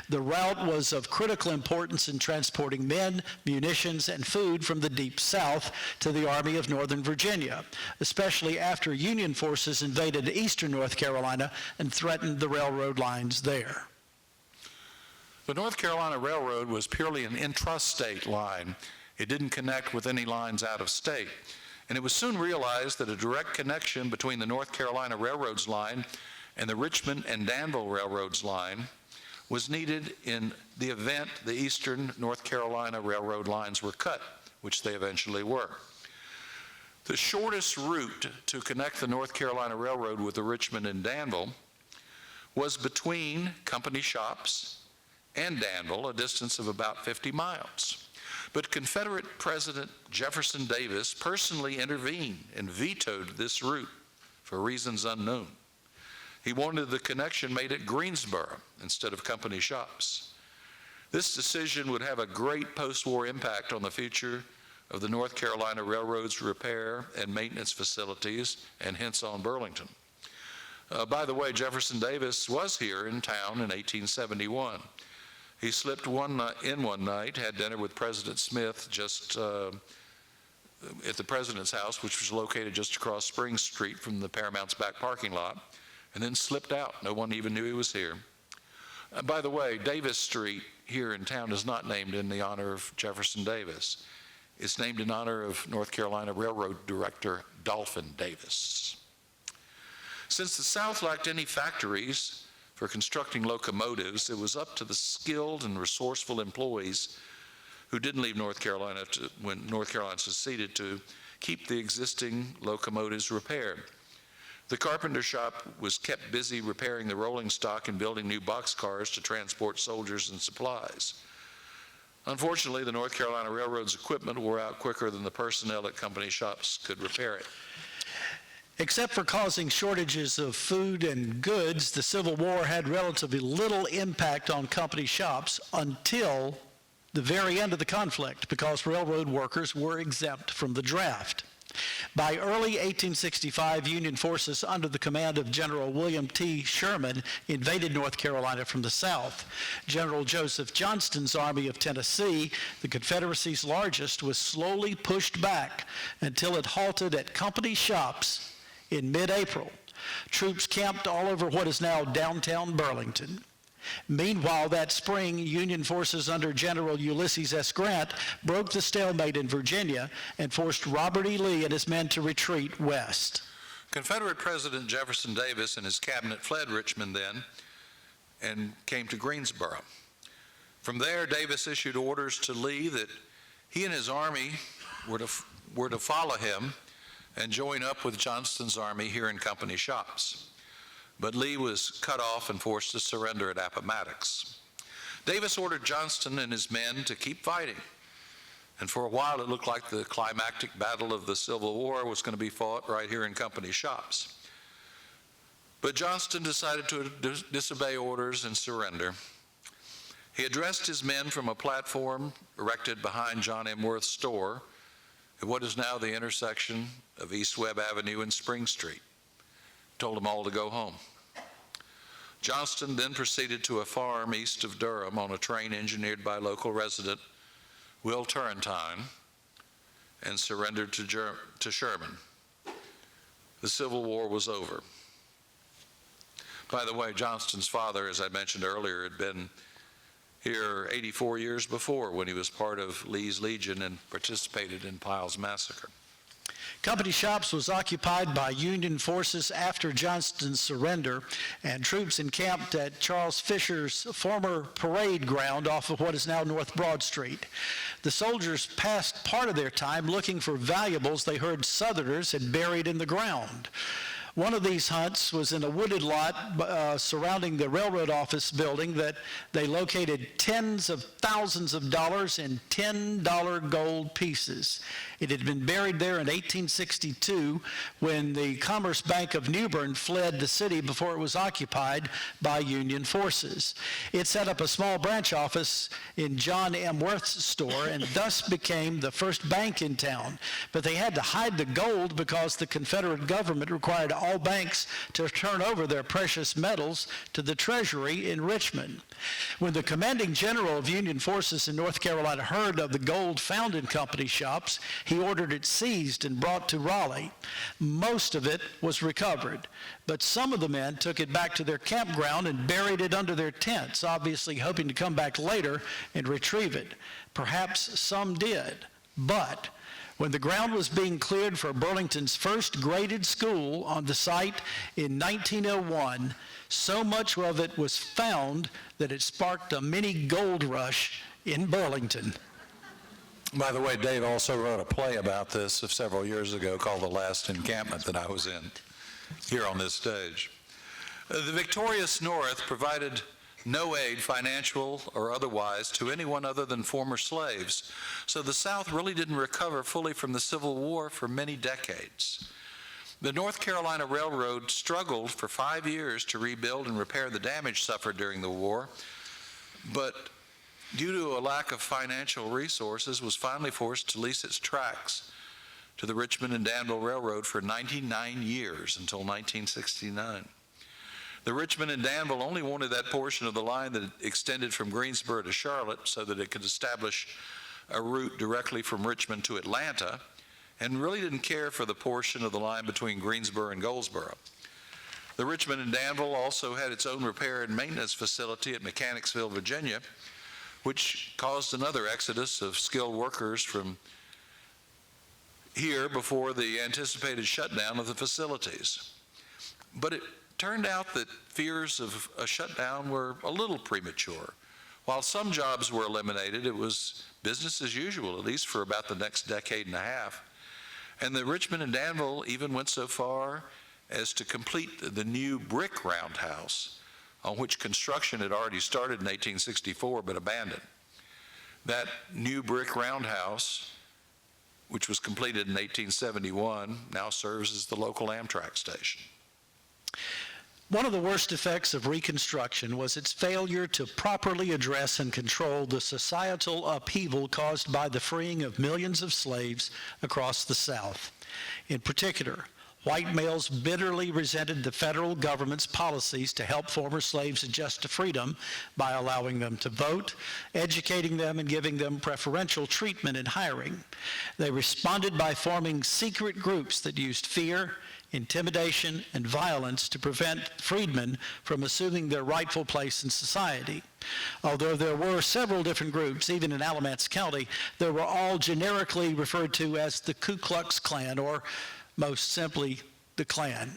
The route was of critical importance in transporting men, munitions, and food from the Deep South to the Army of Northern Virginia, especially after Union forces invaded eastern North Carolina and threatened the railroad lines there. The North Carolina Railroad was purely an intrastate line. It didn't connect with any lines out of state. And it was soon realized that a direct connection between the North Carolina Railroad's line and the Richmond and Danville Railroad's line was needed in the event the Eastern North Carolina Railroad lines were cut, which they eventually were. The shortest route to connect the North Carolina Railroad with the Richmond and Danville was between company shops and Danville, a distance of about 50 miles. But Confederate President Jefferson Davis personally intervened and vetoed this route for reasons unknown. He wanted the connection made at Greensboro instead of company shops. This decision would have a great post-war impact on the future of the North Carolina Railroad's repair and maintenance facilities, and hence on Burlington. By the way, Jefferson Davis was here in town in 1871. He slipped one night, had dinner with President Smith just at the president's house, which was located just across Spring Street from the Paramount's back parking lot, and then slipped out. No one even knew he was here. By the way, Davis Street here in town is not named in the honor of Jefferson Davis. It's named in honor of North Carolina Railroad Director Dolphin Davis. Since the South lacked any factories for constructing locomotives, it was up to the skilled and resourceful employees who didn't leave North Carolina when North Carolina seceded to keep the existing locomotives repaired. The carpenter shop was kept busy repairing the rolling stock and building new boxcars to transport soldiers and supplies. Unfortunately, the North Carolina Railroad's equipment wore out quicker than the personnel at company shops could repair it. Except for causing shortages of food and goods, the Civil War had relatively little impact on company shops until the very end of the conflict, because railroad workers were exempt from the draft. By early 1865, Union forces under the command of General William T. Sherman invaded North Carolina from the south. General Joseph Johnston's Army of Tennessee, the Confederacy's largest, was slowly pushed back until it halted at company shops in mid-April. Troops camped all over what is now downtown Burlington. Meanwhile, that spring, Union forces under General Ulysses S. Grant broke the stalemate in Virginia and forced Robert E. Lee and his men to retreat west. Confederate President Jefferson Davis and his cabinet fled Richmond then and came to Greensboro. From there, Davis issued orders to Lee that he and his army were to follow him and join up with Johnston's army here in company shops. But Lee was cut off and forced to surrender at Appomattox. Davis ordered Johnston and his men to keep fighting, and for a while it looked like the climactic battle of the Civil War was going to be fought right here in company shops. But Johnston decided to disobey orders and surrender. He addressed his men from a platform erected behind John M. Worth's store at what is now the intersection of East Webb Avenue and Spring Street. Told them all to go home. Johnston then proceeded to a farm east of Durham on a train engineered by local resident Will Turrentine and surrendered to Sherman. The Civil War was over. By the way, Johnston's father, as I mentioned earlier, had been here 84 years before when he was part of Lee's Legion and participated in Pyle's massacre. Company Shops was occupied by Union forces after Johnston's surrender, and troops encamped at Charles Fisher's former parade ground off of what is now North Broad Street. The soldiers passed part of their time looking for valuables they heard Southerners had buried in the ground. One of these hunts was in a wooded lot surrounding the railroad office building that they located tens of thousands of dollars in $10 gold pieces. It had been buried there in 1862 when the Commerce Bank of New Bern fled the city before it was occupied by Union forces. It set up a small branch office in John M. Worth's store and thus became the first bank in town. But they had to hide the gold because the Confederate government required all banks to turn over their precious metals to the Treasury in Richmond. When the commanding general of Union forces in North Carolina heard of the gold found in Company Shops, he ordered it seized and brought to Raleigh. Most of it was recovered, but some of the men took it back to their campground and buried it under their tents, obviously hoping to come back later and retrieve it. Perhaps some did, but when the ground was being cleared for Burlington's first graded school on the site in 1901, so much of it was found that it sparked a mini gold rush in Burlington. By the way, Dave also wrote a play about this several years ago called The Last Encampment that I was in here on this stage. The victorious North provided no aid, financial or otherwise, to anyone other than former slaves. So the South really didn't recover fully from the Civil War for many decades. The North Carolina Railroad struggled for 5 years to rebuild and repair the damage suffered during the war, but due to a lack of financial resources, was finally forced to lease its tracks to the Richmond and Danville Railroad for 99 years until 1969. The Richmond and Danville only wanted that portion of the line that extended from Greensboro to Charlotte so that it could establish a route directly from Richmond to Atlanta, and really didn't care for the portion of the line between Greensboro and Goldsboro. The Richmond and Danville also had its own repair and maintenance facility at Mechanicsville, Virginia, which caused another exodus of skilled workers from here before the anticipated shutdown of the facilities. But it turned out that fears of a shutdown were a little premature. While some jobs were eliminated, it was business as usual, at least for about the next decade and a half. And the Richmond and Danville even went so far as to complete the new brick roundhouse, on which construction had already started in 1864 but abandoned. That new brick roundhouse, which was completed in 1871, now serves as the local Amtrak station. One of the worst effects of Reconstruction was its failure to properly address and control the societal upheaval caused by the freeing of millions of slaves across the South. In particular, white males bitterly resented the federal government's policies to help former slaves adjust to freedom by allowing them to vote, educating them, and giving them preferential treatment in hiring. They responded by forming secret groups that used fear, intimidation, and violence to prevent freedmen from assuming their rightful place in society. Although there were several different groups, even in Alamance County, they were all generically referred to as the Ku Klux Klan, or most simply, the Klan.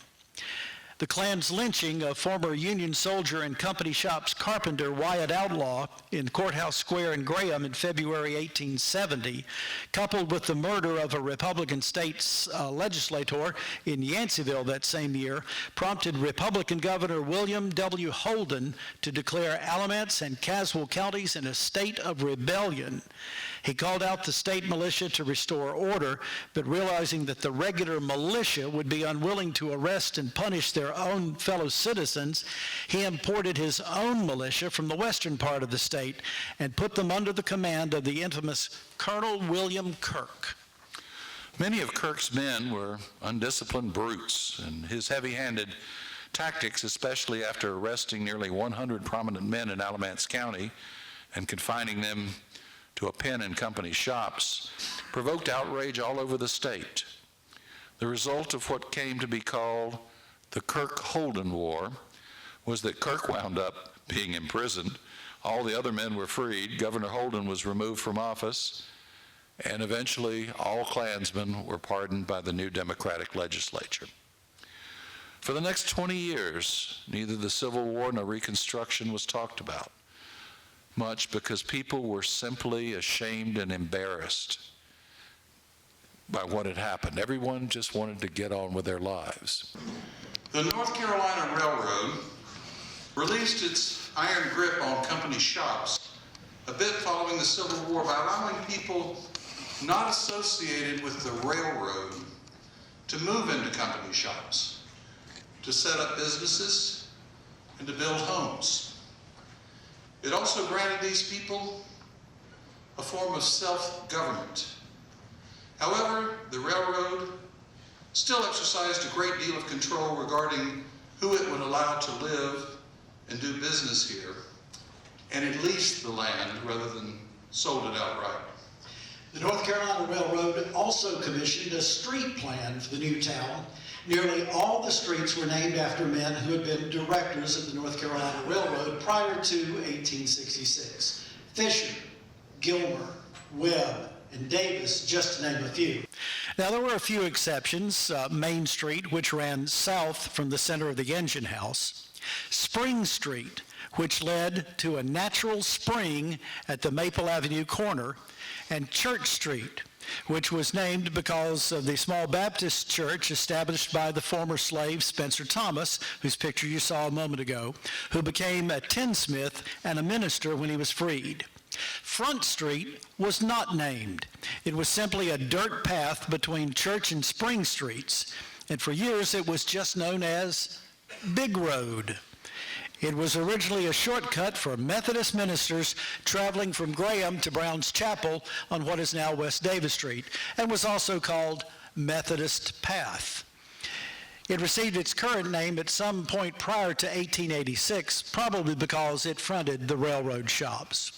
The Klan's lynching of former Union soldier and Company Shops carpenter Wyatt Outlaw in Courthouse Square in Graham in February 1870, coupled with the murder of a Republican state legislator in Yanceyville that same year, prompted Republican Governor William W. Holden to declare Alamance and Caswell counties in a state of rebellion. He called out the state militia to restore order, but realizing that the regular militia would be unwilling to arrest and punish their own fellow citizens, he imported his own militia from the western part of the state and put them under the command of the infamous Colonel William Kirk. Many of Kirk's men were undisciplined brutes, and his heavy-handed tactics, especially after arresting nearly 100 prominent men in Alamance County and confining them to a pen in company shops, provoked outrage all over the state. The result of what came to be called the Kirk-Holden War was that Kirk wound up being imprisoned. All the other men were freed. Governor Holden was removed from office, and eventually all Klansmen were pardoned by the new Democratic legislature. For the next 20 years, neither the Civil War nor Reconstruction was talked about much because people were simply ashamed and embarrassed by what had happened. Everyone just wanted to get on with their lives. The North Carolina Railroad released its iron grip on company shops a bit following the Civil War by allowing people not associated with the railroad to move into company shops, to set up businesses, and to build homes. It also granted these people a form of self-government. However, the railroad still exercised a great deal of control regarding who it would allow to live and do business here, and it leased the land rather than sold it outright. The North Carolina Railroad also commissioned a street plan for the new town. Nearly all the streets were named after men who had been directors of the North Carolina Railroad prior to 1866. Fisher, Gilmer, Webb, and Davis, just to name a few. Now, there were a few exceptions. Main Street, which ran south from the center of the engine house. Spring Street, which led to a natural spring at the Maple Avenue corner, and Church Street, which was named because of the small Baptist church established by the former slave Spencer Thomas, whose picture you saw a moment ago, who became a tinsmith and a minister when he was freed. Front Street was not named. It was simply a dirt path between Church and Spring Streets, and for years it was just known as Big Road. It was originally a shortcut for Methodist ministers traveling from Graham to Brown's Chapel on what is now West Davis Street, and was also called Methodist Path. It received its current name at some point prior to 1886, probably because it fronted the railroad shops.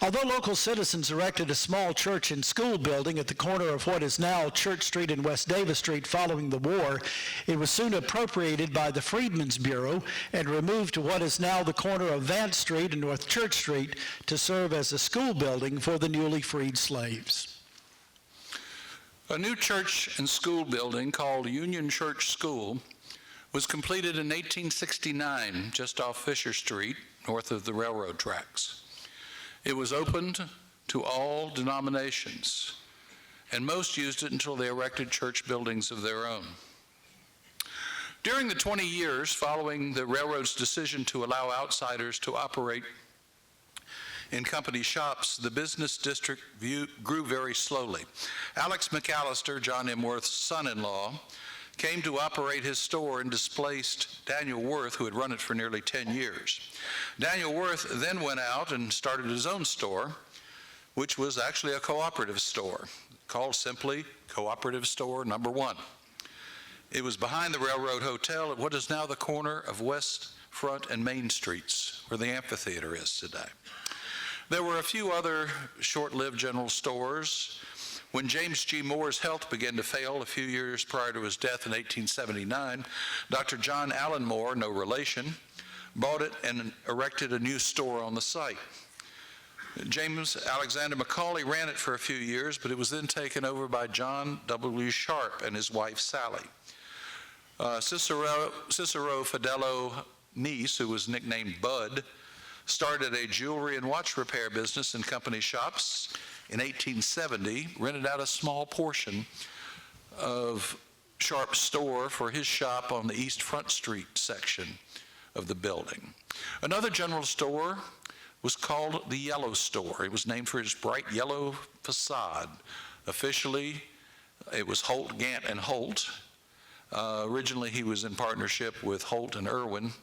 Although local citizens erected a small church and school building at the corner of what is now Church Street and West Davis Street following the war, it was soon appropriated by the Freedmen's Bureau and removed to what is now the corner of Vance Street and North Church Street to serve as a school building for the newly freed slaves. A new church and school building called Union Church School was completed in 1869 just off Fisher Street, north of the railroad tracks. It was opened to all denominations, and most used it until they erected church buildings of their own. During the 20 years following the railroad's decision to allow outsiders to operate in company shops, the business district grew very slowly. Alex McAllister, John M. Worth's son-in-law, came to operate his store and displaced Daniel Worth, who had run it for nearly 10 years. Daniel Worth then went out and started his own store, which was actually a cooperative store, called simply Cooperative Store Number 1. It was behind the Railroad Hotel at what is now the corner of West Front and Main Streets, where the amphitheater is today. There were a few other short-lived general stores. When James G. Moore's health began to fail a few years prior to his death in 1879, Dr. John Allen Moore, no relation, bought it and erected a new store on the site. James Alexander Macaulay ran it for a few years, but it was then taken over by John W. Sharp and his wife Sally. Cicero Fidello Niece, who was nicknamed Bud, started a jewelry and watch repair business in company shops. In 1870, rented out a small portion of Sharp's store for his shop on the East Front Street section of the building. Another general store was called the Yellow Store. It was named for its bright yellow facade. Officially, it was Holt, Gant, and Holt. Originally, he was in partnership with Holt and Irwin,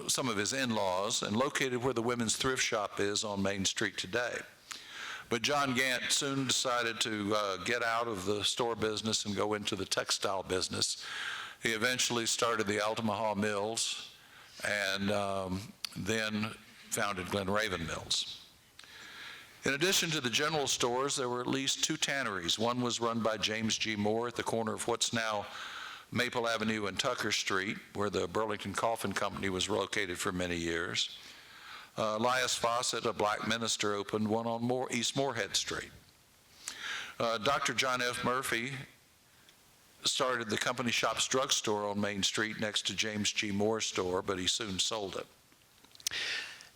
some of his in-laws, and located where the women's thrift shop is on Main Street today. But John Gant soon decided to get out of the store business and go into the textile business. He eventually started the Altamaha Mills and then founded Glen Raven Mills. In addition to the general stores, there were at least 2 tanneries. One was run by James G. Moore at the corner of what's now Maple Avenue and Tucker Street, where the Burlington Coffin Company was located for many years. Elias Fawcett, a black minister, opened one on East Moorhead Street. Dr. John F. Murphy started the Company Shops drugstore on Main Street next to James G. Moore's store, but he soon sold it.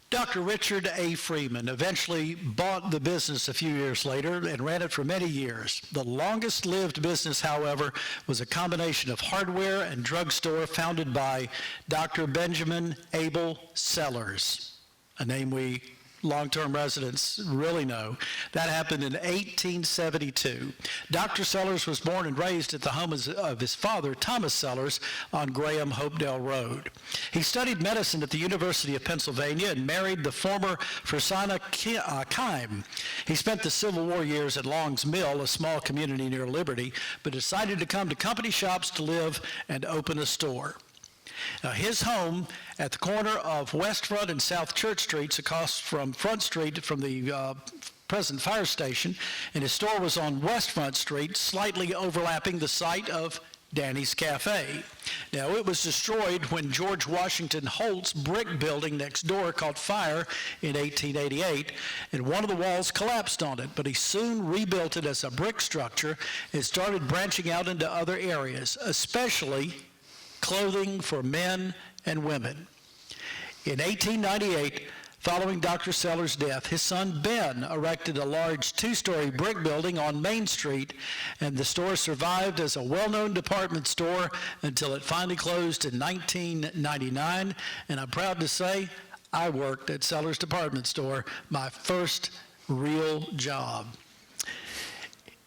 Dr. Richard A. Freeman eventually bought the business a few years later and ran it for many years. The longest-lived business, however, was a combination of hardware and drugstore founded by Dr. Benjamin Abel Sellers, a name we long-term residents really know. That happened in 1872. Dr. Sellers was born and raised at the home of his father, Thomas Sellers, on Graham Hopedale Road. He studied medicine at the University of Pennsylvania and married the former Fursana Kime. He spent the Civil War years at Long's Mill, a small community near Liberty, but decided to come to Company Shops to live and open a store. His home at the corner of West Front and South Church Streets, across from Front Street from the present fire station, and his store was on West Front Street, slightly overlapping the site of Danny's Cafe. Now, it was destroyed when George Washington Holt's brick building next door caught fire in 1888, and one of the walls collapsed on it, but he soon rebuilt it as a brick structure and started branching out into other areas, especially clothing for men and women. In 1898, following Dr. Sellers' death, his son Ben erected a large 2-story brick building on Main Street, and the store survived as a well-known department store until it finally closed in 1999. And I'm proud to say I worked at Sellers Department Store, my first real job.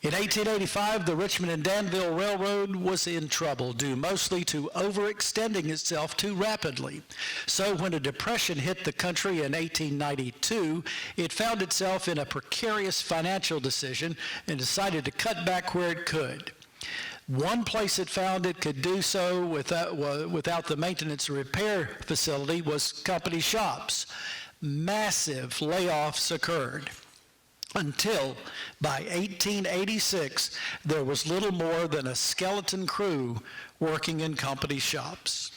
In 1885, the Richmond and Danville Railroad was in trouble, due mostly to overextending itself too rapidly. So when a depression hit the country in 1892, it found itself in a precarious financial decision and decided to cut back where it could. One place it found it could do so without the maintenance and repair facility was Company Shops. Massive layoffs occurred, until by 1886, there was little more than a skeleton crew working in Company Shops.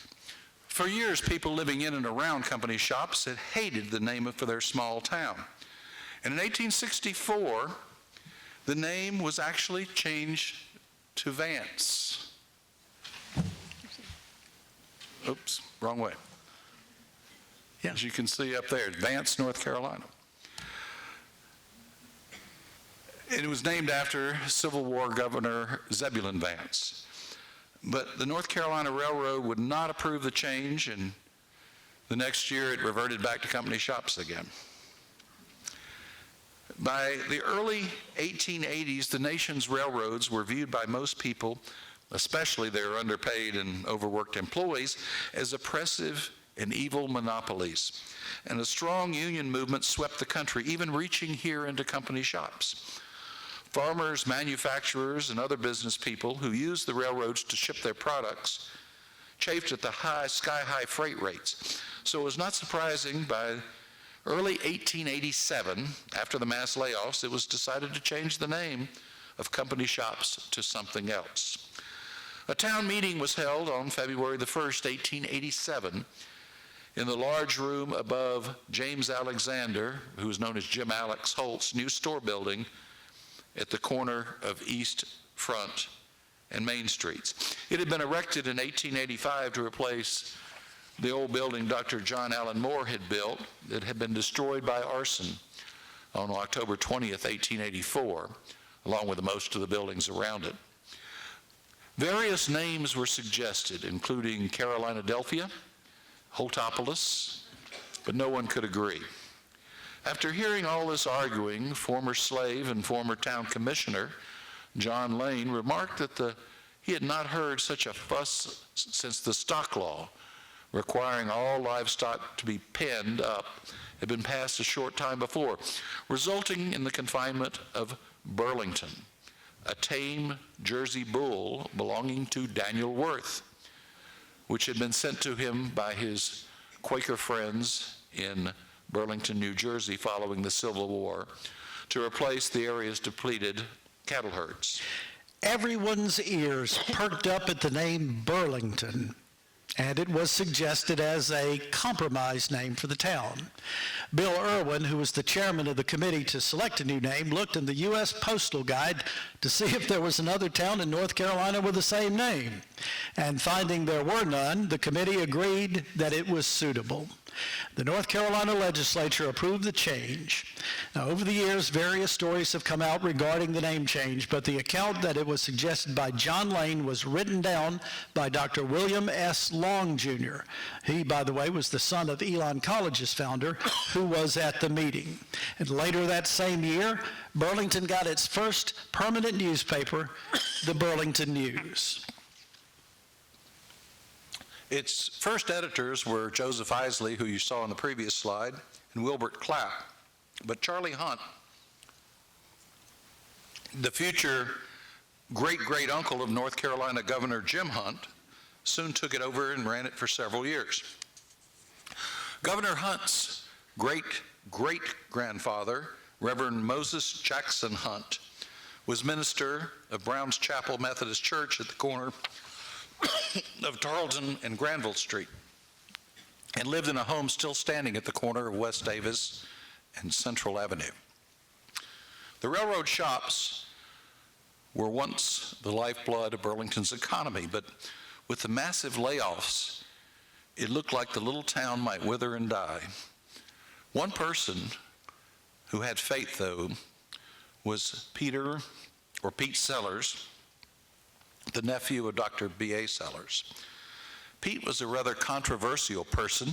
For years, people living in and around Company Shops had hated the name for their small town. And in 1864, the name was actually changed to Vance. Oops, wrong way. Yeah. As you can see up there, Vance, North Carolina. It was named after Civil War Governor Zebulon Vance. But the North Carolina Railroad would not approve the change, and the next year it reverted back to Company Shops again. By the early 1880s, the nation's railroads were viewed by most people, especially their underpaid and overworked employees, as oppressive and evil monopolies. And a strong union movement swept the country, even reaching here into Company Shops. Farmers, manufacturers, and other business people who used the railroads to ship their products chafed at the sky-high freight rates. So it was not surprising by early 1887, after the mass layoffs, it was decided to change the name of Company Shops to something else. A town meeting was held on February the 1st, 1887, in the large room above James Alexander, who was known as Jim Alex Holt's new store building at the corner of East Front and Main Streets. It had been erected in 1885 to replace the old building Dr. John Allen Moore had built that had been destroyed by arson on October 20th, 1884, along with most of the buildings around it. Various names were suggested, including Carolina-Delphia, Holtopolis, but no one could agree. After hearing all this arguing, former slave and former town commissioner John Lane remarked that he had not heard such a fuss since the stock law requiring all livestock to be penned up had been passed a short time before, resulting in the confinement of Burlington, a tame Jersey bull belonging to Daniel Worth. which had been sent to him by his Quaker friends in Burlington, New Jersey following the Civil War to replace the area's depleted cattle herds. Everyone's ears perked up at the name Burlington, and it was suggested as a compromise name for the town. Bill Irwin, who was the chairman of the committee to select a new name, looked in the U.S. Postal Guide to see if there was another town in North Carolina with the same name. And finding there were none, the committee agreed that it was suitable. The North Carolina legislature approved the change. Now, over the years, various stories have come out regarding the name change, but the account that it was suggested by John Lane was written down by Dr. William S. Long, Jr. He, by the way, was the son of Elon College's founder, who was at the meeting. And later that same year, Burlington got its first permanent newspaper, the Burlington News. Its first editors were Joseph Isley, who you saw on the previous slide, and Wilbert Clapp. But Charlie Hunt, the future great-great-uncle of North Carolina Governor Jim Hunt, soon took it over and ran it for several years. Governor Hunt's great-great-grandfather, Reverend Moses Jackson Hunt, was minister of Brown's Chapel Methodist Church at the corner of Tarleton and Granville Street, and lived in a home still standing at the corner of West Davis and Central Avenue. The railroad shops were once the lifeblood of Burlington's economy, but with the massive layoffs, it looked like the little town might wither and die. One person who had faith, though, was Pete Sellers, the nephew of Dr. B.A. Sellers. Pete was a rather controversial person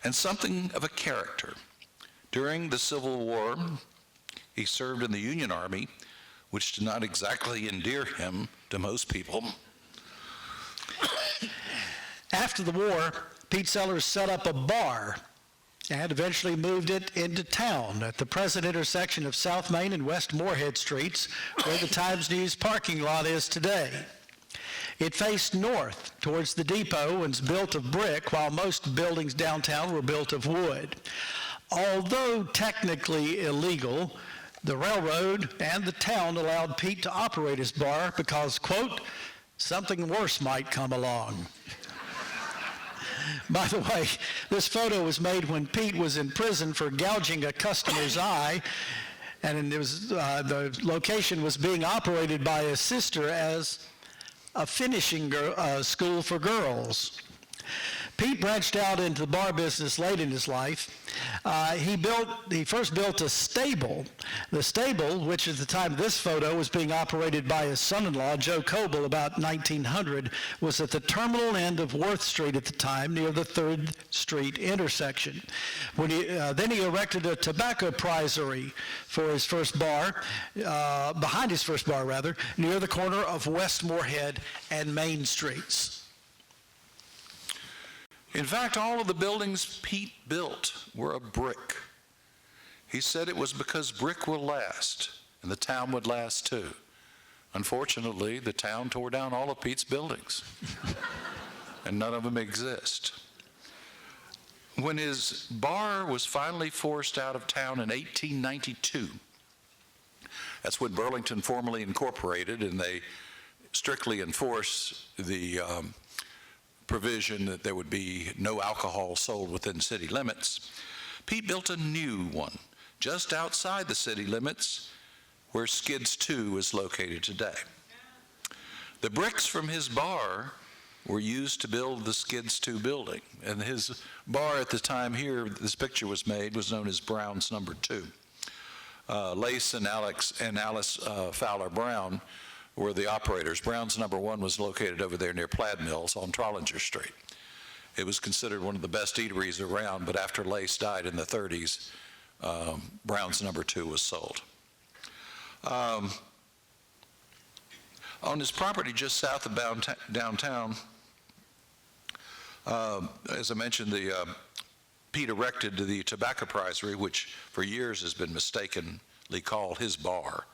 and something of a character. During the Civil War, he served in the Union Army, which did not exactly endear him to most people. After the war, Pete Sellers set up a bar and eventually moved it into town at the present intersection of South Main and West Moorhead Streets, where the Times-News parking lot is today. It faced north towards the depot and was built of brick, while most buildings downtown were built of wood. Although technically illegal, the railroad and the town allowed Pete to operate his bar because, quote, something worse might come along. By the way, this photo was made when Pete was in prison for gouging a customer's eye, and it was, the location was being operated by his sister as a finishing school for girls. Pete branched out into the bar business late in his life. He first built a stable. The stable, which at the time of this photo was being operated by his son-in-law, Joe Coble, about 1900, was at the terminal end of Worth Street at the time, near the 3rd Street intersection. Then he erected a tobacco prizery for his first bar, behind his first bar, rather, near the corner of West Moorhead and Main Streets. In fact, all of the buildings Pete built were of brick. He said it was because brick will last, and the town would last too. Unfortunately, the town tore down all of Pete's buildings, and none of them exist. When his bar was finally forced out of town in 1892, that's when Burlington formally incorporated, and they strictly enforced the provision that there would be no alcohol sold within city limits. Pete built a new one just outside the city limits where Skids 2 is located today. The bricks from his bar were used to build the Skids 2 building, and his bar at the time here, this picture was made, was known as Brown's Number 2. Lace and Alice Fowler Brown were the operators. Brown's Number 1 was located over there near Plaid Mills on Trollinger Street. It was considered one of the best eateries around, but after Lace died in the 30s, Brown's Number 2 was sold. On his property just south of downtown, as I mentioned, Pete erected the tobacco prizery, which for years has been mistakenly called his bar.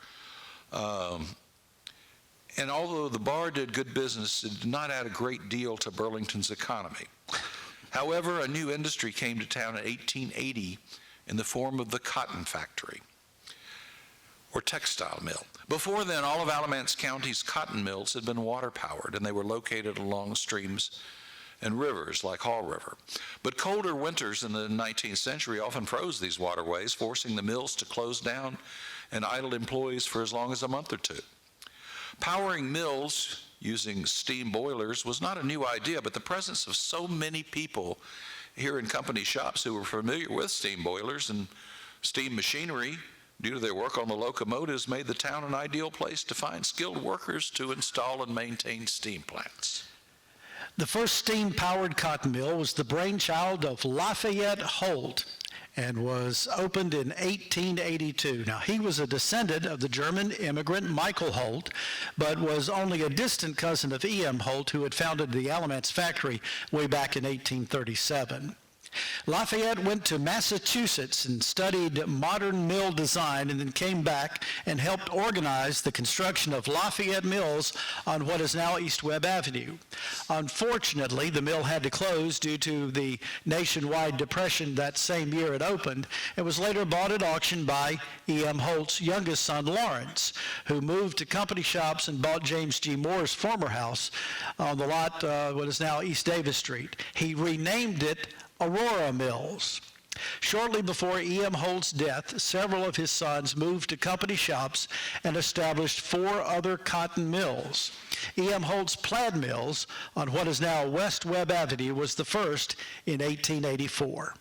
And although the bar did good business, it did not add a great deal to Burlington's economy. However, a new industry came to town in 1880 in the form of the cotton factory, or textile mill. Before then, all of Alamance County's cotton mills had been water-powered, and they were located along streams and rivers like Hall River. But colder winters in the 19th century often froze these waterways, forcing the mills to close down and idle employees for as long as a month or two. Powering mills using steam boilers was not a new idea, but the presence of so many people here in company shops who were familiar with steam boilers and steam machinery due to their work on the locomotives made the town an ideal place to find skilled workers to install and maintain steam plants. The first steam-powered cotton mill was the brainchild of Lafayette Holt and was opened in 1882. Now, he was a descendant of the German immigrant Michael Holt, but was only a distant cousin of E.M. Holt, who had founded the Alamance factory way back in 1837. Lafayette went to Massachusetts and studied modern mill design, and then came back and helped organize the construction of Lafayette Mills on what is now East Webb Avenue. Unfortunately, the mill had to close due to the nationwide depression that same year it opened, and was later bought at auction by E.M. Holt's youngest son, Lawrence, who moved to company shops and bought James G. Moore's former house on the lot, what is now East Davis Street. He renamed it Aurora Mills. Shortly before E.M. Holt's death, several of his sons moved to company shops and established 4 other cotton mills. E.M. Holt's plaid mills on what is now West Webb Avenue was the first in 1884.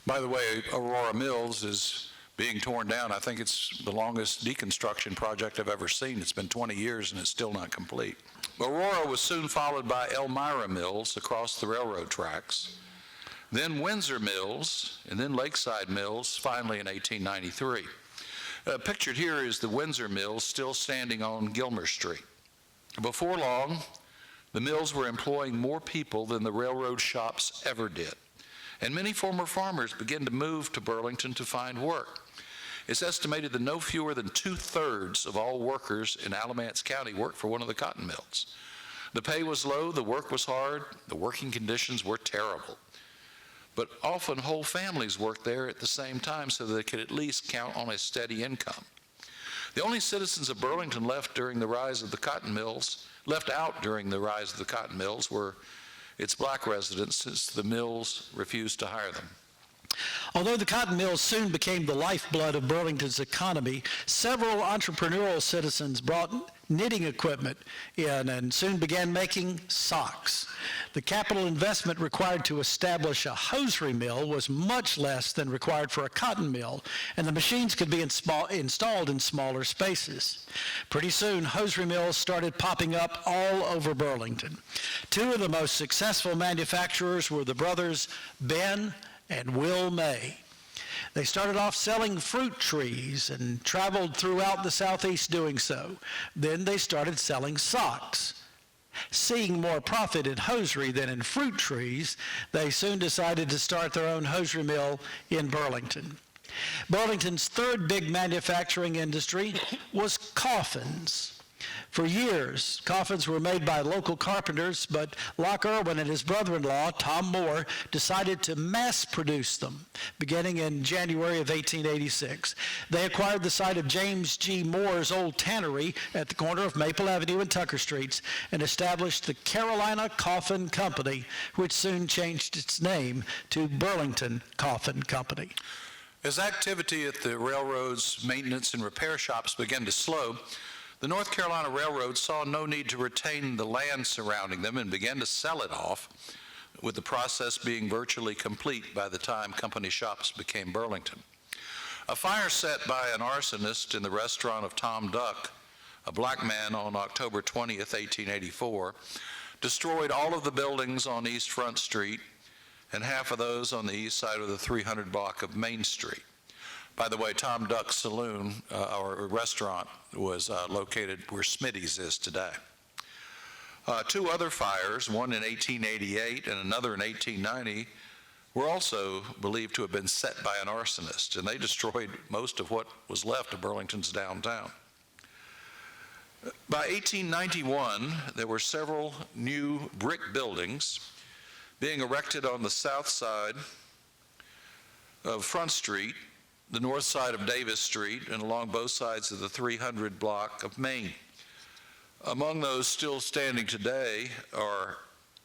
By the way, Aurora Mills is being torn down. I think it's the longest deconstruction project I've ever seen. It's been 20 years and it's still not complete. Aurora was soon followed by Elmira Mills across the railroad tracks, then Windsor Mills, and then Lakeside Mills, finally in 1893. Pictured here is the Windsor Mills still standing on Gilmer Street. Before long, the mills were employing more people than the railroad shops ever did, and many former farmers began to move to Burlington to find work. It's estimated that no fewer than 2/3 of all workers in Alamance County worked for one of the cotton mills. The pay was low, the work was hard, the working conditions were terrible. But often whole families worked there at the same time so that they could at least count on a steady income. The only citizens of Burlington left out during the rise of the cotton mills were its black residents, since the mills refused to hire them. Although the cotton mills soon became the lifeblood of Burlington's economy, several entrepreneurial citizens brought knitting equipment in and soon began making socks. The capital investment required to establish a hosiery mill was much less than required for a cotton mill, and the machines could be installed in smaller spaces. Pretty soon, hosiery mills started popping up all over Burlington. 2 of the most successful manufacturers were the brothers Ben and Will May. They started off selling fruit trees and traveled throughout the Southeast doing so. Then they started selling socks. Seeing more profit in hosiery than in fruit trees, they soon decided to start their own hosiery mill in Burlington. Burlington's 3rd big manufacturing industry was coffins. For years, coffins were made by local carpenters, but Locke Irwin and his brother-in-law, Tom Moore, decided to mass produce them, beginning in January of 1886. They acquired the site of James G. Moore's old tannery at the corner of Maple Avenue and Tucker Streets and established the Carolina Coffin Company, which soon changed its name to Burlington Coffin Company. As activity at the railroad's maintenance and repair shops began to slow, the North Carolina Railroad saw no need to retain the land surrounding them and began to sell it off, with the process being virtually complete by the time company shops became Burlington. A fire set by an arsonist in the restaurant of Tom Duck, a black man, on October 20th, 1884, destroyed all of the buildings on East Front Street and half of those on the east side of the 300 block of Main Street. By the way, Tom Duck's saloon, or restaurant, was located where Smitty's is today. 2 other fires, one in 1888 and another in 1890, were also believed to have been set by an arsonist, and they destroyed most of what was left of Burlington's downtown. By 1891, there were several new brick buildings being erected on the south side of Front Street, the north side of Davis Street, and along both sides of the 300 block of Main. Among those still standing today are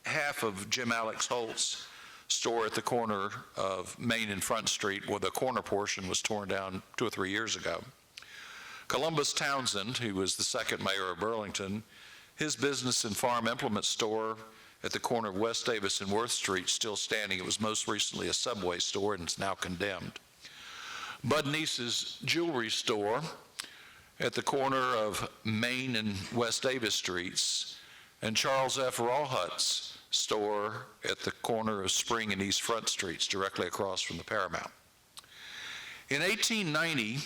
half of Jim Alex Holt's store at the corner of Main and Front Street, where the corner portion was torn down 2 or 3 years ago. Columbus Townsend, who was the second mayor of Burlington, his business and farm implement store at the corner of West Davis and Worth Street still standing. It was most recently a Subway store and it's now condemned. Bud Neese's jewelry store at the corner of Main and West Davis Streets, and Charles F. Rawhut's store at the corner of Spring and East Front Streets, directly across from the Paramount. In 1890,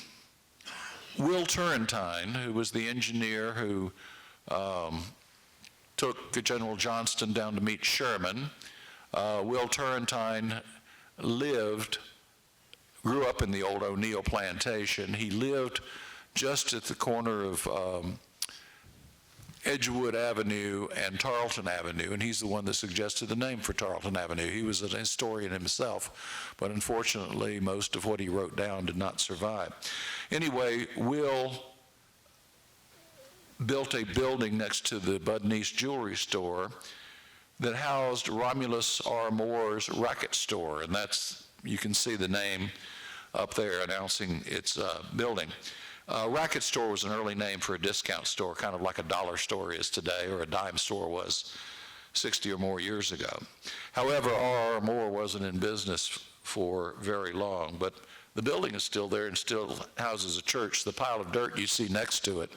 Will Turrentine, who was the engineer who took General Johnston down to meet Sherman, Will Turrentine grew up in the old O'Neill plantation. He lived just at the corner of Edgewood Avenue and Tarleton Avenue, and he's the one that suggested the name for Tarleton Avenue. He was an historian himself, but unfortunately most of what he wrote down did not survive. Anyway, Will built a building next to the Bud Neese jewelry store that housed Romulus R. Moore's racket store, and that's, you can see the name up there announcing its building. Racket store was an early name for a discount store, kind of like a dollar store is today, or a dime store was 60 or more years ago. However, R.R. Moore wasn't in business for very long, but the building is still there and still houses a church. The pile of dirt you see next to it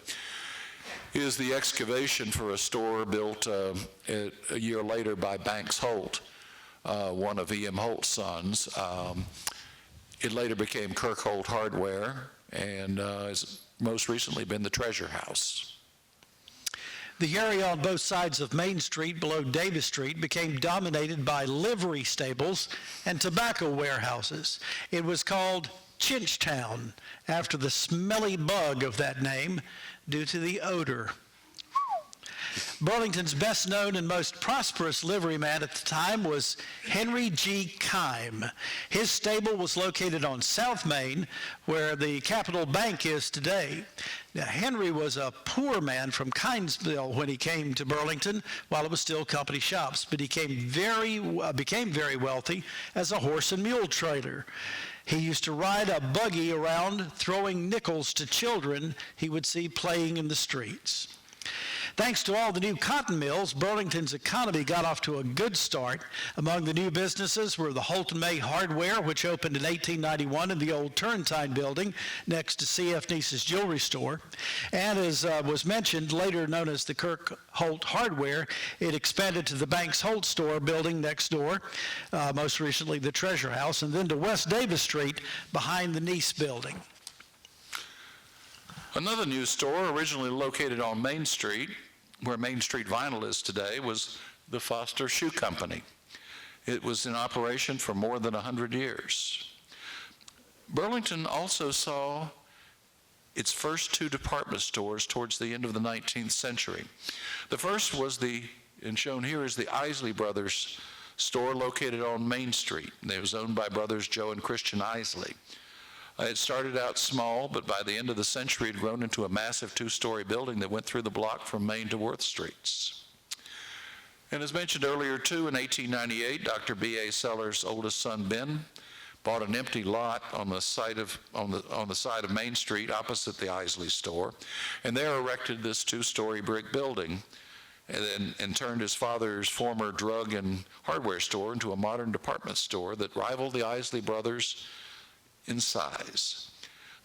is the excavation for a store built a year later by Banks Holt, one of E.M. Holt's sons. It later became Kirk Holt Hardware, and has most recently been the Treasure House. The area on both sides of Main Street below Davis Street became dominated by livery stables and tobacco warehouses. It was called Chinchtown, after the smelly bug of that name, due to the odor. Burlington's best known and most prosperous liveryman at the time was Henry G. Kime. His stable was located on South Main, where the Capital Bank is today. Now, Henry was a poor man from Kinesville when he came to Burlington, while it was still company shops, but he became very wealthy as a horse and mule trader. He used to ride a buggy around throwing nickels to children he would see playing in the streets. Thanks to all the new cotton mills, Burlington's economy got off to a good start. Among the new businesses were the Holt & May Hardware, which opened in 1891 in the old Turrentine building next to C.F. Neese's jewelry store. And as was mentioned, later known as the Kirk Holt Hardware, it expanded to the Banks Holt store building next door, most recently the Treasure House, and then to West Davis Street behind the Neese building. Another new store, originally located on Main Street, where Main Street Vinyl is today, was the Foster Shoe Company. It was in operation for more than 100 years. Burlington also saw its first 2 department stores towards the end of the 19th century. The first was and shown here is the Isley Brothers store located on Main Street. It was owned by brothers Joe and Christian Isley. It started out small, but by the end of the century, it had grown into a massive 2-story building that went through the block from Main to Worth Streets. And as mentioned earlier, too, in 1898, Dr. B.A. Sellers' oldest son, Ben, bought an empty lot on the side of Main Street opposite the Isley store, and there erected this 2-story brick building, and turned his father's former drug and hardware store into a modern department store that rivaled the Isley Brothers in size.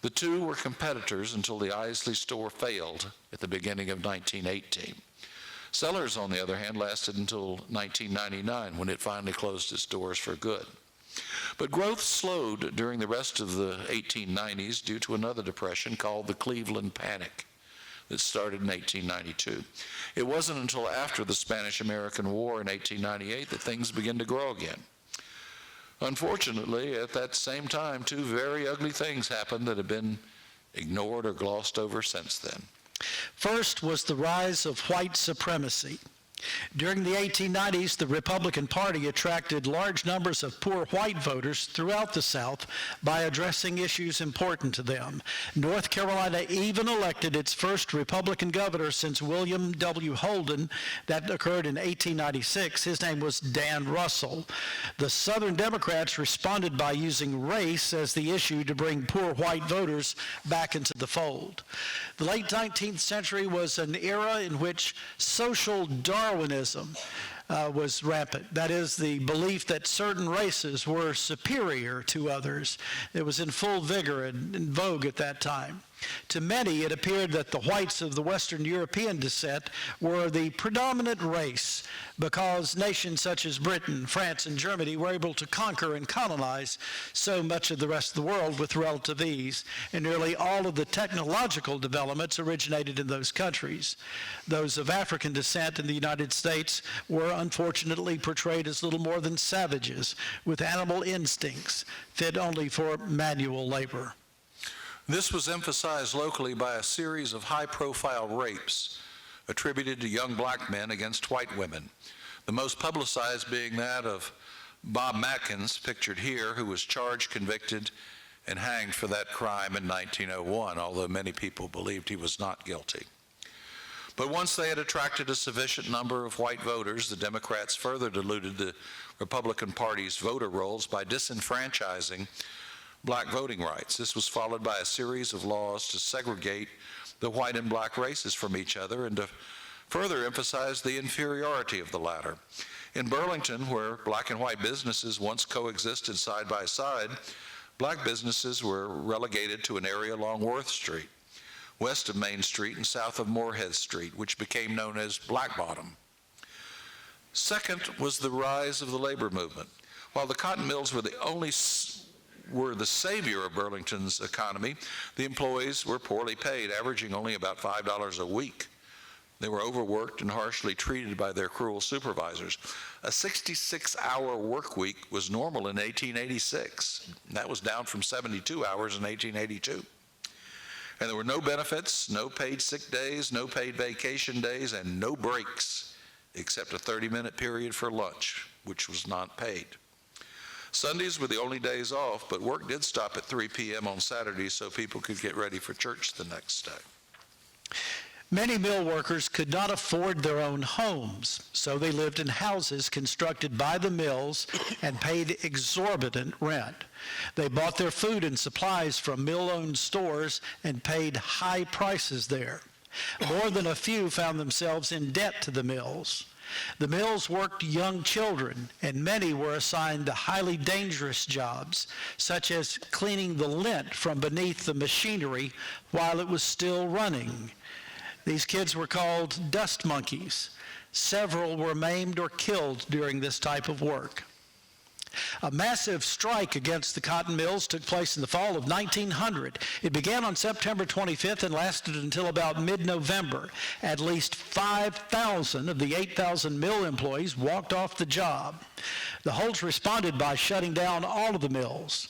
The two were competitors until the Isley store failed at the beginning of 1918. Sellers, on the other hand, lasted until 1999, when it finally closed its doors for good. But growth slowed during the rest of the 1890s due to another depression called the Cleveland Panic that started in 1892. It wasn't until after the Spanish-American War in 1898 that things began to grow again. Unfortunately, at that same time, 2 very ugly things happened that have been ignored or glossed over since then. First was the rise of white supremacy. During the 1890s, the Republican Party attracted large numbers of poor white voters throughout the South by addressing issues important to them. North Carolina even elected its first Republican governor since William W. Holden. That occurred in 1896. His name was Dan Russell. The Southern Democrats responded by using race as the issue to bring poor white voters back into the fold. The late 19th century was an era in which social Darwinism was rampant. That is, the belief that certain races were superior to others. It was in full vigor and in vogue at that time. To many, it appeared that the whites of the Western European descent were the predominant race because nations such as Britain, France, and Germany were able to conquer and colonize so much of the rest of the world with relative ease, and nearly all of the technological developments originated in those countries. Those of African descent in the United States were unfortunately portrayed as little more than savages with animal instincts fit only for manual labor. This was emphasized locally by a series of high-profile rapes attributed to young black men against white women, the most publicized being that of Bob Matkins, pictured here, who was charged, convicted, and hanged for that crime in 1901, although many people believed he was not guilty. But once they had attracted a sufficient number of white voters, the Democrats further diluted the Republican Party's voter rolls by disenfranchising black voting rights. This was followed by a series of laws to segregate the white and black races from each other and to further emphasize the inferiority of the latter. In Burlington, where black and white businesses once coexisted side by side, black businesses were relegated to an area along Worth Street, west of Main Street and south of Moorhead Street, which became known as Black Bottom. Second was the rise of the labor movement. While the cotton mills were the savior of Burlington's economy, the employees were poorly paid, averaging only about $5 a week. They were overworked and harshly treated by their cruel supervisors. A 66-hour work week was normal in 1886. That was down from 72 hours in 1882. And there were no benefits, no paid sick days, no paid vacation days, and no breaks, except a 30-minute period for lunch, which was not paid. Sundays were the only days off, but work did stop at 3 p.m. on Saturdays so people could get ready for church the next day. Many mill workers could not afford their own homes, so they lived in houses constructed by the mills and paid exorbitant rent. They bought their food and supplies from mill-owned stores and paid high prices there. More than a few found themselves in debt to the mills. The mills worked young children, and many were assigned to highly dangerous jobs, such as cleaning the lint from beneath the machinery while it was still running. These kids were called dust monkeys. Several were maimed or killed during this type of work. A massive strike against the cotton mills took place in the fall of 1900. It began on September 25th and lasted until about mid-November. At least 5,000 of the 8,000 mill employees walked off the job. The Holts responded by shutting down all of the mills.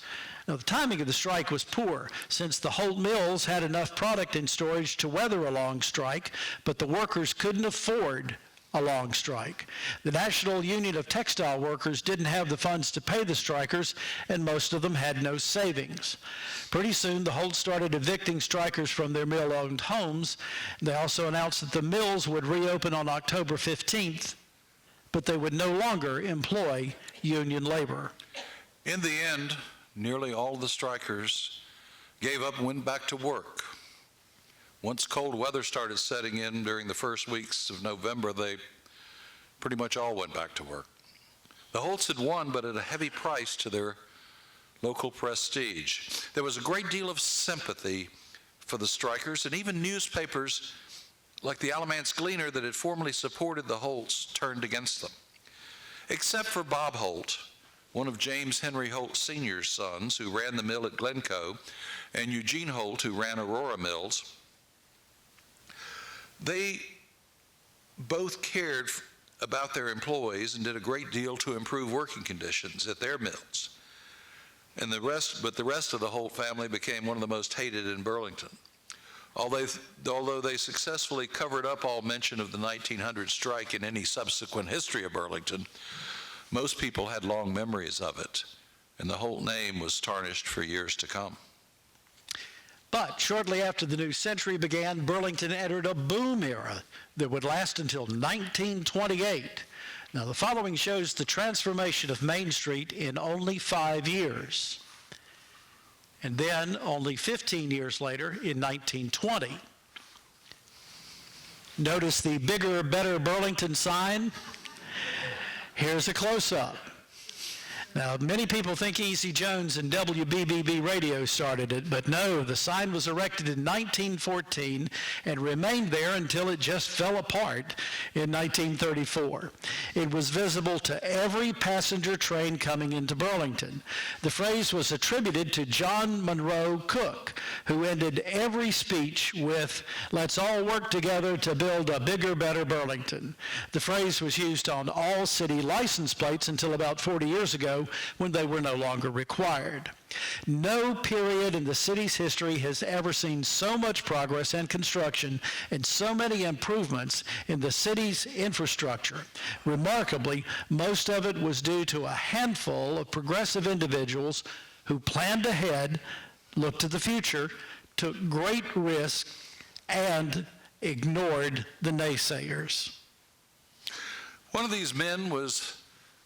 Now, the timing of the strike was poor, since the Holt mills had enough product in storage to weather a long strike, but the workers couldn't afford a long strike. The National Union of Textile Workers didn't have the funds to pay the strikers, and most of them had no savings. Pretty soon, the Holts started evicting strikers from their mill-owned homes. They also announced that the mills would reopen on October 15th, but they would no longer employ union labor. In the end, nearly all the strikers gave up and went back to work. Once cold weather started setting in during the first weeks of November, they pretty much all went back to work. The Holts had won, but at a heavy price to their local prestige. There was a great deal of sympathy for the strikers, and even newspapers like the Alamance Gleaner that had formerly supported the Holts turned against them. Except for Bob Holt, one of James Henry Holt Sr.'s sons, who ran the mill at Glencoe, and Eugene Holt, who ran Aurora Mills. They both cared about their employees and did a great deal to improve working conditions at their mills. But the rest of the Holt family became one of the most hated in Burlington. Although they successfully covered up all mention of the 1900 strike in any subsequent history of Burlington, most people had long memories of it, and the whole name was tarnished for years to come. But shortly after the new century began, Burlington entered a boom era that would last until 1928. Now, the following shows the transformation of Main Street in only 5 years. And then, only 15 years later, in 1920. Notice the bigger, better Burlington sign? Here's a close-up. Now, many people think Easy Jones and WBBB radio started it, but no, the sign was erected in 1914 and remained there until it just fell apart in 1934. It was visible to every passenger train coming into Burlington. The phrase was attributed to John Monroe Cook, who ended every speech with, "Let's all work together to build a bigger, better Burlington." The phrase was used on all city license plates until about 40 years ago, when they were no longer required. No period in the city's history has ever seen so much progress and construction and so many improvements in the city's infrastructure. Remarkably, most of it was due to a handful of progressive individuals who planned ahead, looked to the future, took great risks, and ignored the naysayers. One of these men was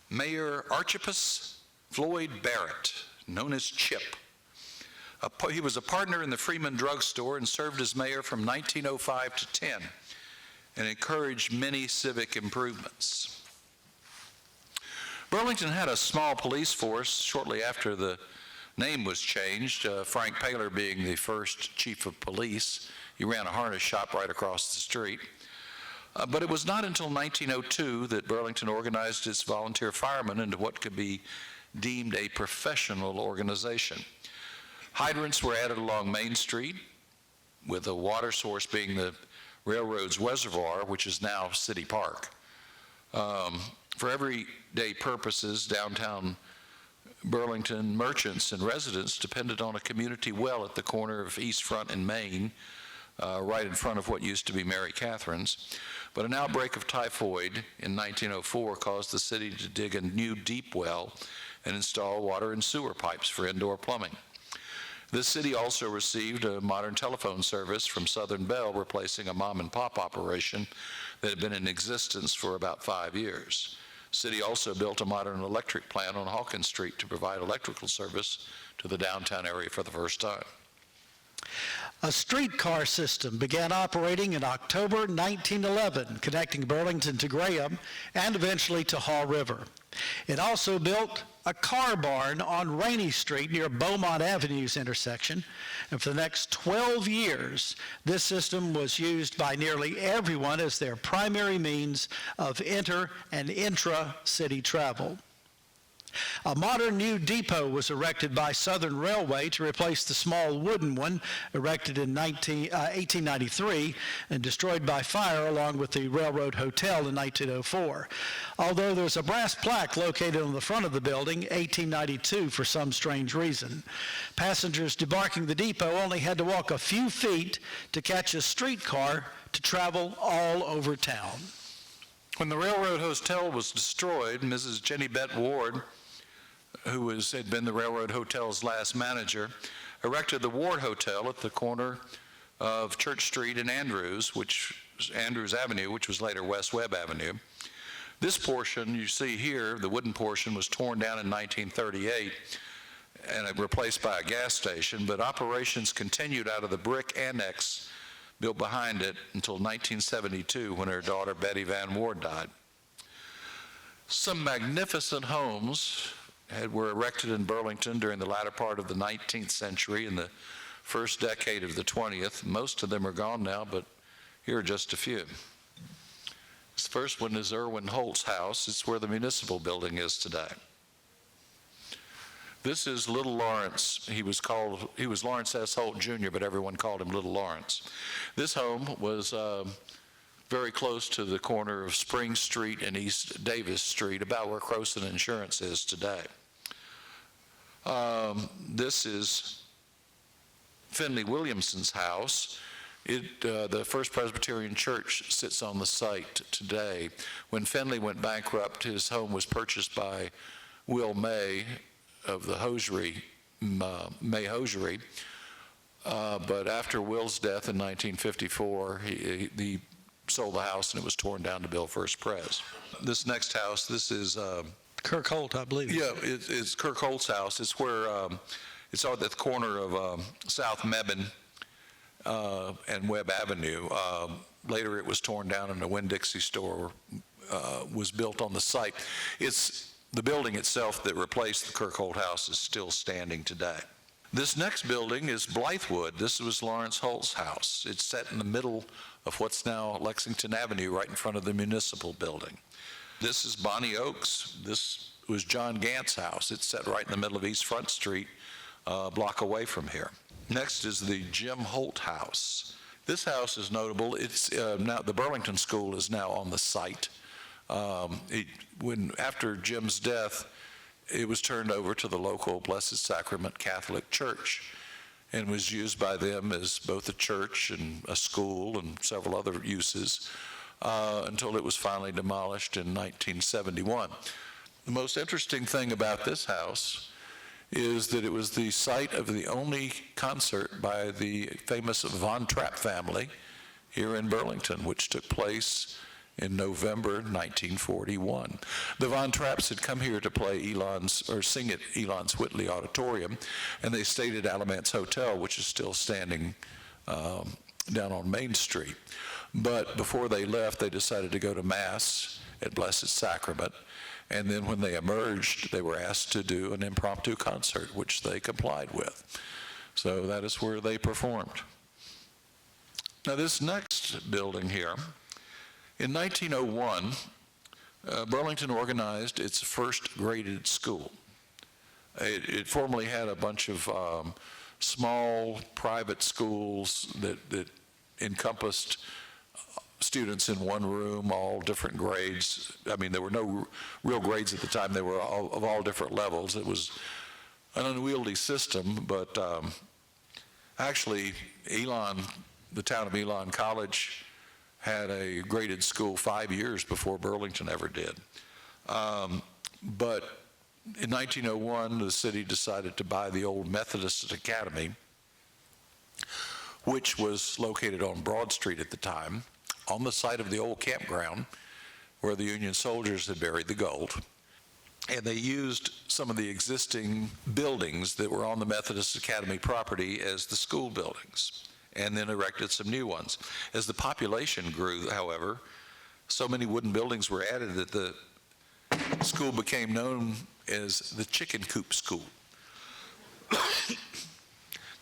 Mayor Archippus Floyd Barrett, known as Chip. He was a partner in the Freeman Drug Store and served as mayor from 1905 to 10 and encouraged many civic improvements. Burlington had a small police force shortly after the name was changed, Frank Paler being the first chief of police. He ran a harness shop right across the street. But it was not until 1902 that Burlington organized its volunteer firemen into what could be deemed a professional organization. Hydrants were added along Main Street, with a water source being the railroad's reservoir, which is now City Park. For everyday purposes, downtown Burlington merchants and residents depended on a community well at the corner of East Front and Main, right in front of what used to be Mary Catherine's. But an outbreak of typhoid in 1904 caused the city to dig a new deep well and install water and sewer pipes for indoor plumbing. This city also received a modern telephone service from Southern Bell, replacing a mom-and-pop operation that had been in existence for about 5 years. The city also built a modern electric plant on Hawkins Street to provide electrical service to the downtown area for the first time. A streetcar system began operating in October 1911, connecting Burlington to Graham and eventually to Haw River. It also built a car barn on Rainey Street near Beaumont Avenue's intersection, and for the next 12 years, this system was used by nearly everyone as their primary means of inter- and intra-city travel. A modern new depot was erected by Southern Railway to replace the small wooden one erected in 1893 and destroyed by fire along with the Railroad Hotel in 1904. Although there's a brass plaque located on the front of the building, 1892, for some strange reason. Passengers debarking the depot only had to walk a few feet to catch a streetcar to travel all over town. When the Railroad Hotel was destroyed, Mrs. Jenny Bett Ward, who had been the Railroad Hotel's last manager, erected the Ward Hotel at the corner of Church Street and Andrews Avenue, which was later West Webb Avenue. This portion you see here, the wooden portion, was torn down in 1938 and replaced by a gas station, but operations continued out of the brick annex built behind it until 1972, when her daughter Betty Van Ward died. Some magnificent homes were erected in Burlington during the latter part of the 19th century and the first decade of the 20th. Most of them are gone now, but here are just a few. This first one is Irwin Holt's house. It's where the municipal building is today. This is Little Lawrence. He was Lawrence S. Holt Jr., but everyone called him Little Lawrence. This home was very close to the corner of Spring Street and East Davis Street, about where Croson Insurance is today. This is Finley Williamson's house. The First Presbyterian Church sits on the site today. When Finley went bankrupt, his home was purchased by Will May of the hosiery, May Hosiery. But after Will's death in 1954, he sold the house and it was torn down to build First Pres. This next house, this is... Kirk Holt, I believe. Yeah, it's Kirk Holt's house. It's where, it's at the corner of South Mebane and Webb Avenue. Later it was torn down and a Winn-Dixie store was built on the site. It's the building itself that replaced the Kirk Holt house is still standing today. This next building is Blythewood. This was Lawrence Holt's house. It's set in the middle of what's now Lexington Avenue, right in front of the municipal building. This is Bonnie Oaks. This was John Gant's house. It's set right in the middle of East Front Street, a block away from here. Next is the Jim Holt house. This house is notable. It's now the Burlington School is now on the site. After Jim's death, it was turned over to the local Blessed Sacrament Catholic Church and was used by them as both a church and a school and several other uses until it was finally demolished in 1971. The most interesting thing about this house is that it was the site of the only concert by the famous Von Trapp family here in Burlington, which took place in November 1941. The Von Trapps had come here to sing at Elon's Whitley Auditorium, and they stayed at Alamance Hotel, which is still standing down on Main Street. But before they left, they decided to go to Mass at Blessed Sacrament, and then when they emerged, they were asked to do an impromptu concert, which they complied with. So that is where they performed. Now this next building here, in 1901, Burlington organized its first graded school. It formerly had a bunch of small private schools that encompassed students in one room, all different grades. I mean, there were no real grades at the time. They were of all different levels. It was an unwieldy system, but actually, the town of Elon College had a graded school 5 years before Burlington ever did. But in 1901, the city decided to buy the old Methodist Academy, which was located on Broad Street at the time, on the site of the old campground where the Union soldiers had buried the gold. And they used some of the existing buildings that were on the Methodist Academy property as the school buildings, and then erected some new ones. As the population grew, however, so many wooden buildings were added that the school became known as the Chicken Coop School.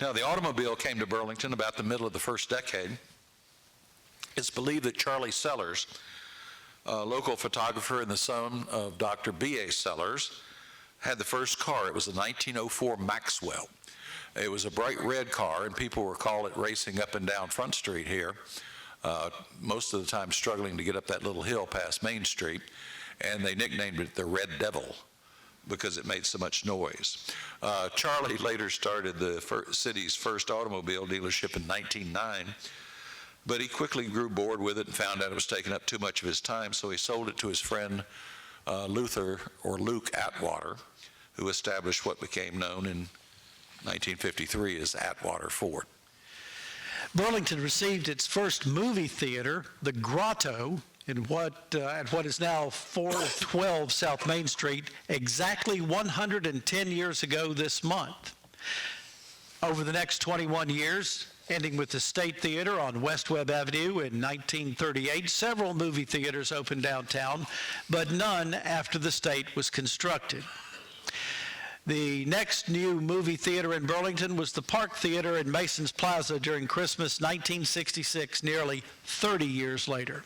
Now, the automobile came to Burlington about the middle of the first decade. It's believed that Charlie Sellers, a local photographer and the son of Dr. B.A. Sellers, had the first car. It was a 1904 Maxwell. It was a bright red car, and people recall it racing up and down Front Street here, most of the time struggling to get up that little hill past Main Street, and they nicknamed it the Red Devil because it made so much noise. Charlie later started the city's first automobile dealership in 1909, but he quickly grew bored with it and found out it was taking up too much of his time, so he sold it to his friend Luke Atwater, who established what became known in 1953 as Atwater Ford. Burlington received its first movie theater, the Grotto, at what is now 412 South Main Street, exactly 110 years ago this month. Over the next 21 years, ending with the State Theater on West Webb Avenue in 1938, several movie theaters opened downtown, but none after the State was constructed. The next new movie theater in Burlington was the Park Theater in Masons Plaza during Christmas 1966, nearly 30 years later.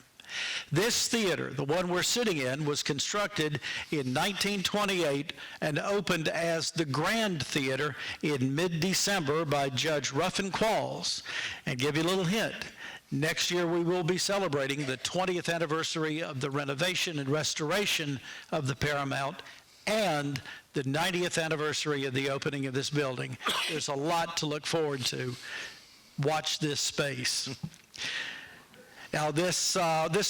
This theater, the one we're sitting in, was constructed in 1928 and opened as the Grand Theater in mid-December by Judge Ruffin Qualls. And give you a little hint, next year we will be celebrating the 20th anniversary of the renovation and restoration of the Paramount and the 90th anniversary of the opening of this building. There's a lot to look forward to. Watch this space. Now, this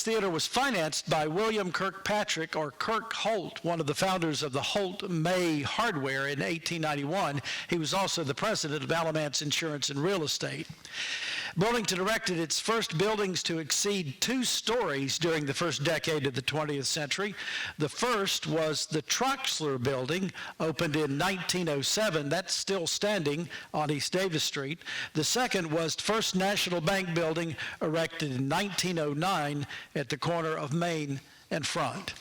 theater was financed by William Kirkpatrick, or Kirk Holt, one of the founders of the Holt May Hardware in 1891. He was also the president of Alamance Insurance and Real Estate. Burlington erected its first buildings to exceed 2 stories during the first decade of the 20th century. The first was the Troxler Building, opened in 1907. That's still standing on East Davis Street. The second was First National Bank Building, erected in 1909 at the corner of Main and Front.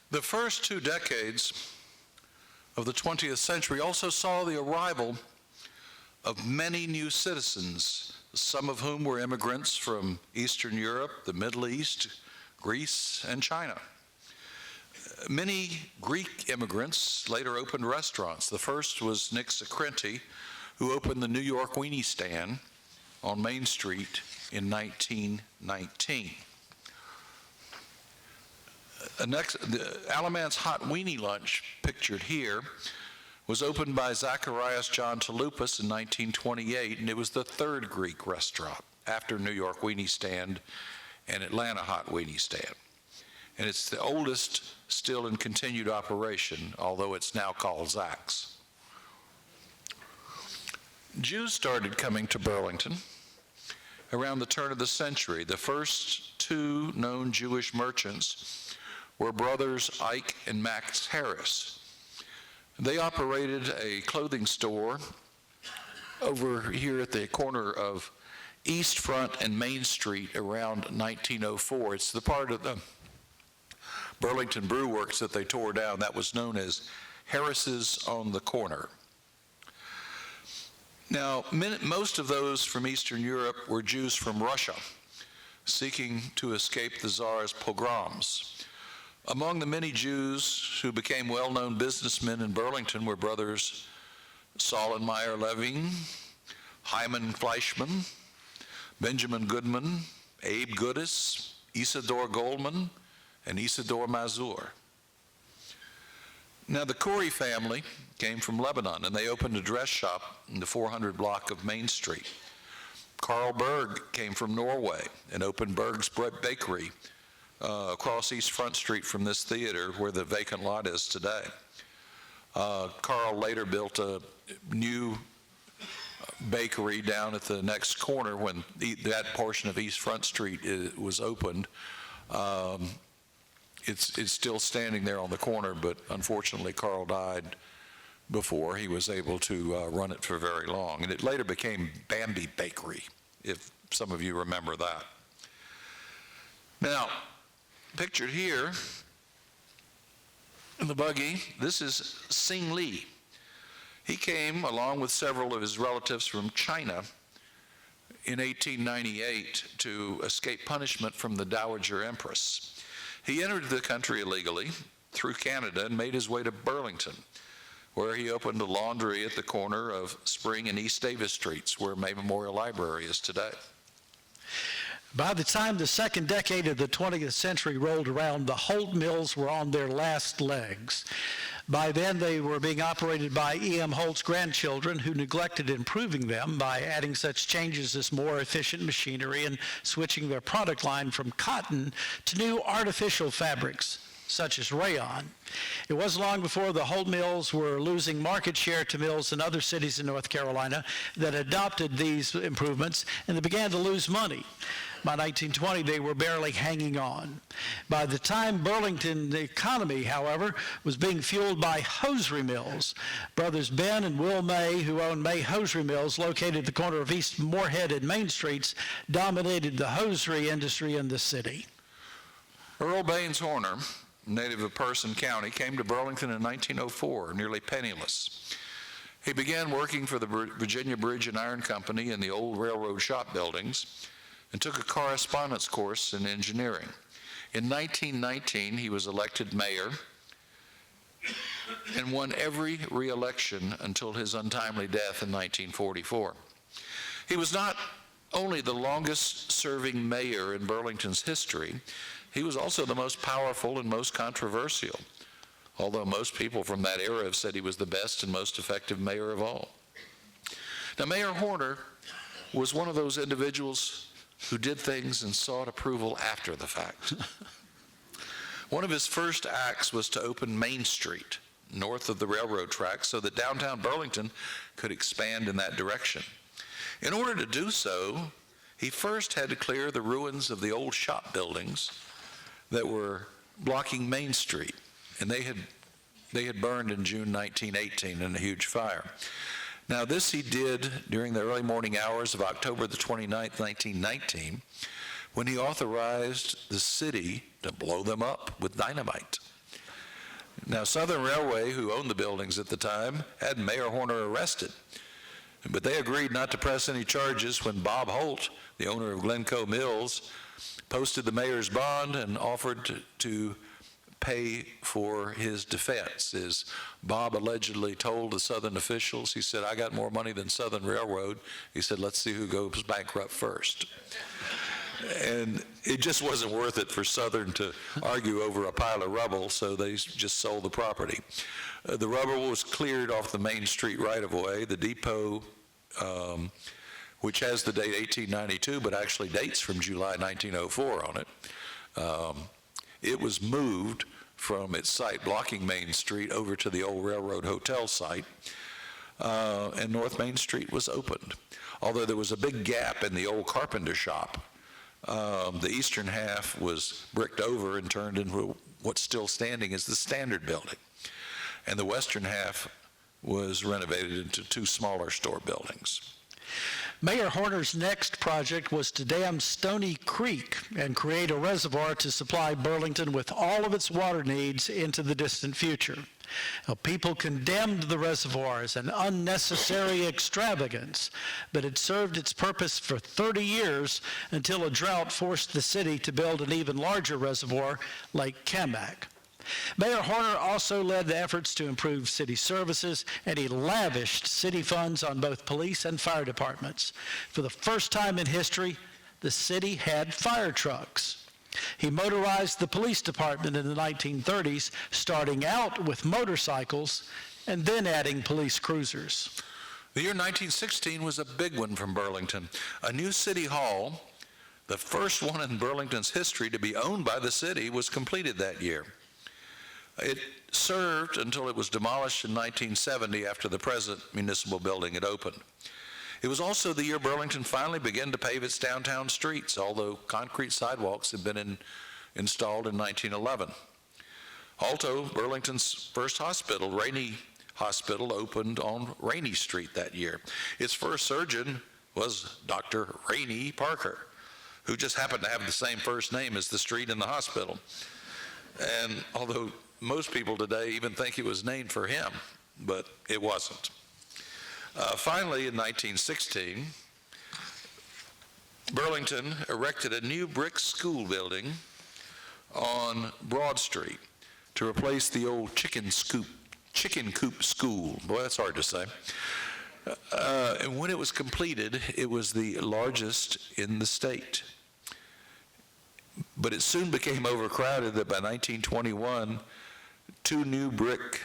The first 2 decades of the 20th century also saw the arrival of many new citizens, some of whom were immigrants from Eastern Europe, the Middle East, Greece, and China. Many Greek immigrants later opened restaurants. The first was Nick Sacrenti, who opened the New York Weenie Stand on Main Street in 1919. The Alamance Hot Weenie Lunch, pictured here, was opened by Zacharias John Touloupas in 1928, and it was the 3rd Greek restaurant after New York Weenie Stand and Atlanta Hot Weenie Stand. And it's the oldest still in continued operation, although it's now called Zach's. Jews started coming to Burlington around the turn of the century. The first 2 known Jewish merchants were brothers Ike and Max Harris. They operated a clothing store over here at the corner of East Front and Main Street around 1904. It's the part of the Burlington Brew Works that they tore down. That was known as Harris's on the Corner. Now, most of those from Eastern Europe were Jews from Russia, seeking to escape the Tsar's pogroms. Among the many Jews who became well-known businessmen in Burlington were brothers Saul and Meyer Levine, Hyman Fleischman, Benjamin Goodman, Abe Goodis, Isidore Goldman, and Isidore Mazur. Now, the Corey family came from Lebanon, and they opened a dress shop in the 400 block of Main Street. Carl Berg came from Norway and opened Berg's Bakery across East Front Street from this theater where the vacant lot is today. Carl later built a new bakery down at the next corner when that portion of East Front Street was opened. It's still standing there on the corner, but unfortunately Carl died before he was able to run it for very long. And it later became Bambi Bakery, if some of you remember that. Now, pictured here in the buggy, this is Sing Lee. He came along with several of his relatives from China in 1898 to escape punishment from the Dowager Empress. He entered the country illegally through Canada and made his way to Burlington, where he opened a laundry at the corner of Spring and East Davis Streets, where May Memorial Library is today. By the time the second decade of the 20th century rolled around, the Holt Mills were on their last legs. By then, they were being operated by E.M. Holt's grandchildren, who neglected improving them by adding such changes as more efficient machinery and switching their product line from cotton to new artificial fabrics, such as rayon. It wasn't long before the Holt Mills were losing market share to mills in other cities in North Carolina that adopted these improvements, and they began to lose money. By 1920, they were barely hanging on. By the time Burlington, the economy, however, was being fueled by hosiery mills. Brothers Ben and Will May, who owned May Hosiery Mills, located at the corner of East Moorhead and Main Streets, dominated the hosiery industry in the city. Earl Baines Horner, native of Person County, came to Burlington in 1904, nearly penniless. He began working for the Virginia Bridge and Iron Company in the old railroad shop buildings and took a correspondence course in engineering. In 1919, he was elected mayor and won every re-election until his untimely death in 1944. He was not only the longest-serving mayor in Burlington's history, he was also the most powerful and most controversial, although most people from that era have said he was the best and most effective mayor of all. Now, Mayor Horner was one of those individuals who did things and sought approval after the fact. One of his first acts was to open Main Street, north of the railroad tracks, so that downtown Burlington could expand in that direction. In order to do so, he first had to clear the ruins of the old shop buildings that were blocking Main Street, and they had burned in June 1918 in a huge fire. Now, this he did during the early morning hours of October the 29th, 1919, when he authorized the city to blow them up with dynamite. Now, Southern Railway, who owned the buildings at the time, had Mayor Horner arrested, but they agreed not to press any charges when Bob Holt, the owner of Glencoe Mills, posted the mayor's bond and offered to pay for his defense. As Bob allegedly told the Southern officials, he said, "I got more money than Southern Railroad." He said, "Let's see who goes bankrupt first." And it just wasn't worth it for Southern to argue over a pile of rubble, so they just sold the property. The rubble was cleared off the Main Street right-of-way. The depot, which has the date 1892, but actually dates from July 1904 on it, it was moved from its site blocking Main Street over to the old railroad hotel site, and North Main Street was opened. Although there was a big gap in the old carpenter shop, the eastern half was bricked over and turned into what's still standing as the Standard Building, and the western half was renovated into two smaller store buildings. Mayor Horner's next project was to dam Stony Creek and create a reservoir to supply Burlington with all of its water needs into the distant future. Now, people condemned the reservoir as an unnecessary extravagance, but it served its purpose for 30 years until a drought forced the city to build an even larger reservoir, Lake Camac. Mayor Horner also led the efforts to improve city services, and he lavished city funds on both police and fire departments. For the first time in history, the city had fire trucks. He motorized the police department in the 1930s, starting out with motorcycles and then adding police cruisers. The year 1916 was a big one from Burlington. A new city hall, the first one in Burlington's history to be owned by the city, was completed that year. It served until it was demolished in 1970 after the present municipal building had opened. It was also the year Burlington finally began to pave its downtown streets, although concrete sidewalks had been installed in 1911. Also, Burlington's first hospital, Rainey Hospital, opened on Rainey Street that year. Its first surgeon was Dr. Rainey Parker, who just happened to have the same first name as the street and the hospital. And although most people today even think it was named for him, but it wasn't. Finally, in 1916, Burlington erected a new brick school building on Broad Street to replace the old chicken coop school. Boy, that's hard to say. And when it was completed, it was the largest in the state. But it soon became overcrowded that by 1921, two new brick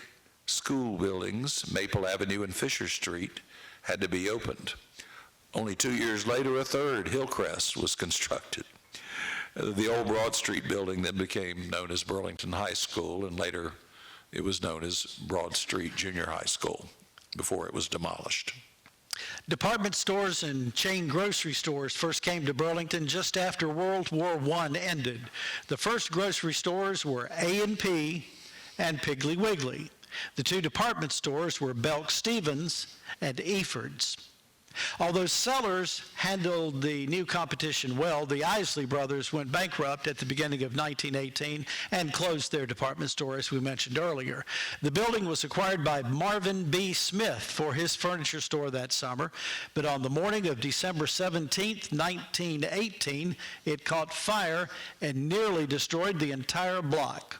school buildings, Maple Avenue and Fisher Street, had to be opened. Only 2 years later, a third, Hillcrest, was constructed. The old Broad Street building then became known as Burlington High School, and later it was known as Broad Street Junior High School before it was demolished. Department stores and chain grocery stores first came to Burlington just after World War I ended. The first grocery stores were A&P and Piggly Wiggly. The two department stores were Belk Stevens and Effords. Although sellers handled the new competition well, the Isley brothers went bankrupt at the beginning of 1918 and closed their department store, as we mentioned earlier. The building was acquired by Marvin B. Smith for his furniture store that summer, but on the morning of December 17, 1918, it caught fire and nearly destroyed the entire block.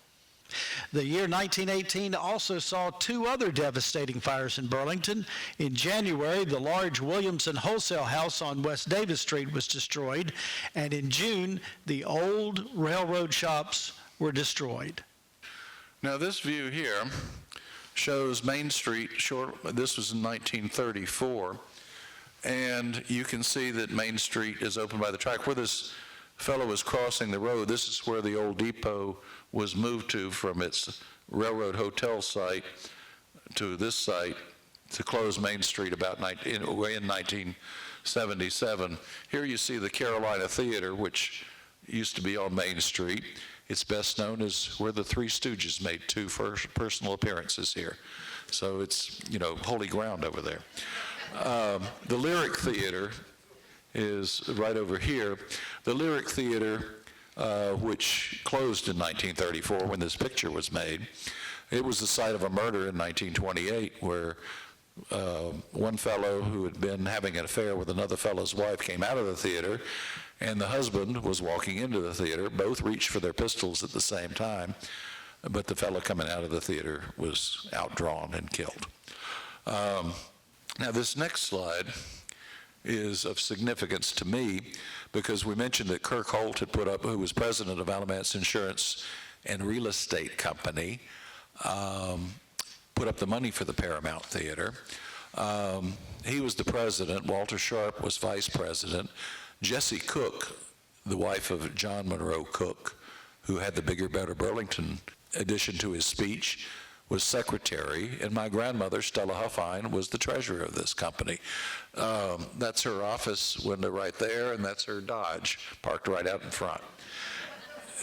The year 1918 also saw two other devastating fires in Burlington. In January, the large Williamson wholesale house on West Davis Street was destroyed, and in June, the old railroad shops were destroyed. Now, this view here shows Main Street, this was in 1934. And you can see that Main Street is open by the track. Where this fellow was crossing the road, this is where the old depot was moved to from its railroad hotel site to this site to close Main Street about in 1977. Here you see the Carolina Theater, which used to be on Main Street. It's best known as where the Three Stooges made two personal appearances here. So it's, holy ground over there. The Lyric Theater is right over here. The Lyric Theater, which closed in 1934 when this picture was made, it was the site of a murder in 1928 where one fellow who had been having an affair with another fellow's wife came out of the theater, and the husband was walking into the theater. Both reached for their pistols at the same time, but the fellow coming out of the theater was outdrawn and killed. Now, this next slide is of significance to me because we mentioned that Kirk Holt had put up, who was president of Alamance Insurance and Real Estate Company, put up the money for the Paramount Theater. He was the president. Walter Sharp was vice president. Jessie Cook, the wife of John Monroe Cook, who had the Bigger, Better Burlington addition to his speech, was secretary, and my grandmother, Stella Huffine, was the treasurer of this company. That's her office window right there, and that's her Dodge parked right out in front.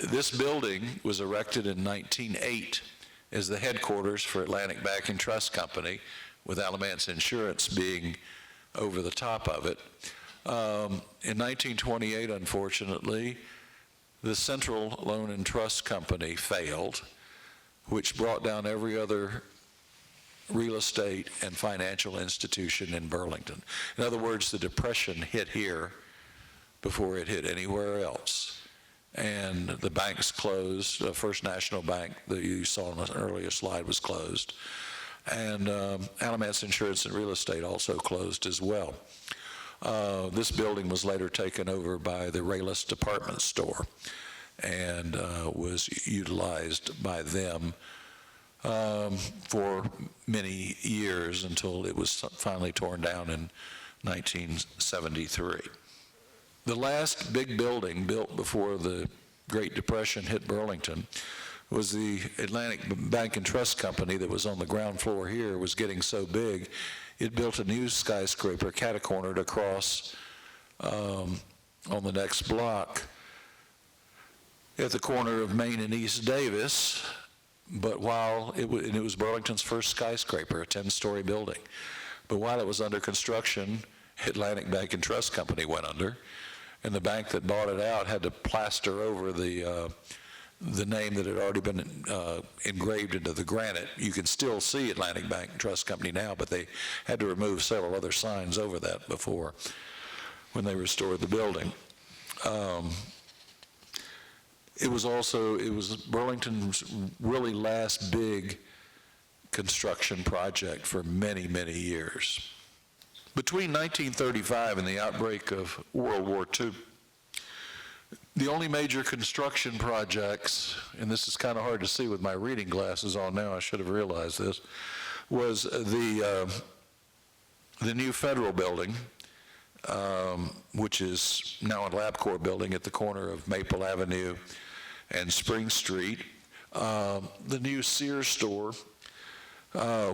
This building was erected in 1908 as the headquarters for Atlantic Bank and Trust Company, with Alamance Insurance being over the top of it. In 1928, unfortunately, the Central Loan and Trust Company failed, which brought down every other real estate and financial institution in Burlington. In other words, the Depression hit here before it hit anywhere else. And the banks closed. First National Bank that you saw on an earlier slide was closed. And Alamance Insurance and Real Estate also closed as well. This building was later taken over by the Rayless Department Store and was utilized by them for many years until it was finally torn down in 1973. The last big building built before the Great Depression hit Burlington was the Atlantic Bank and Trust Company that was on the ground floor here. Was getting so big, it built a new skyscraper, catacornered across on the next block at the corner of Main and East Davis. But while it was Burlington's first skyscraper, a 10-story building. But while it was under construction, Atlantic Bank and Trust Company went under, and the bank that bought it out had to plaster over the name that had already been engraved into the granite. You can still see Atlantic Bank and Trust Company now, but they had to remove several other signs over that before when they restored the building. It was Burlington's really last big construction project for many, many years. Between 1935 and the outbreak of World War II, the only major construction projects, and this is kind of hard to see with my reading glasses on now, I should have realized this, was the new federal building, which is now a LabCorp building at the corner of Maple Avenue and Spring Street, the new Sears store,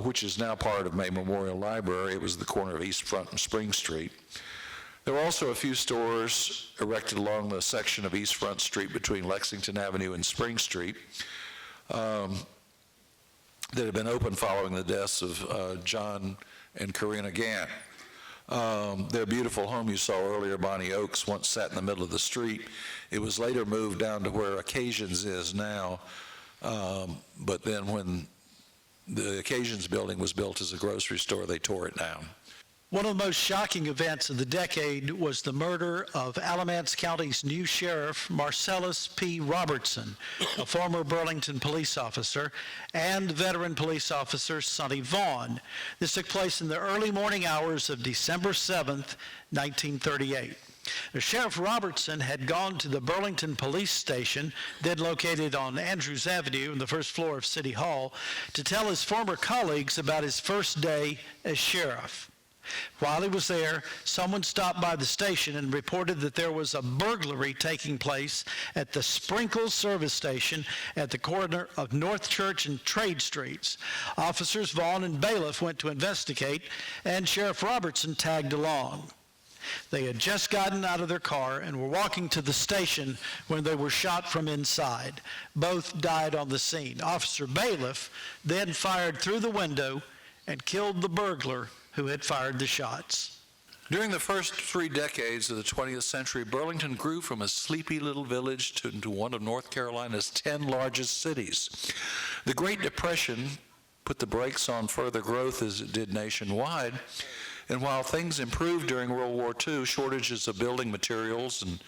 which is now part of May Memorial Library. It was the corner of East Front and Spring Street. There were also a few stores erected along the section of East Front Street between Lexington Avenue and Spring Street that had been open following the deaths of John and Karina Gant. Their beautiful home you saw earlier, Bonnie Oaks, once sat in the middle of the street. It was later moved down to where Occasions is now, but then when the Occasions building was built as a grocery store, they tore it down. One of the most shocking events of the decade was the murder of Alamance County's new sheriff, Marcellus P. Robertson, a former Burlington police officer, and veteran police officer Sonny Vaughn. This took place in the early morning hours of December 7th, 1938. Now, Sheriff Robertson had gone to the Burlington Police Station, then located on Andrews Avenue on the first floor of City Hall, to tell his former colleagues about his first day as sheriff. While he was there, someone stopped by the station and reported that there was a burglary taking place at the Sprinkles service station at the corner of North Church and Trade Streets. Officers Vaughn and Bailiff went to investigate, and Sheriff Robertson tagged along. They had just gotten out of their car and were walking to the station when they were shot from inside. Both died on the scene. Officer Bailiff then fired through the window and killed the burglar who had fired the shots. During the first 3 decades of the 20th century, Burlington grew from a sleepy little village into one of North Carolina's 10 largest cities. The Great Depression put the brakes on further growth as it did nationwide, and while things improved during World War II, shortages of building materials and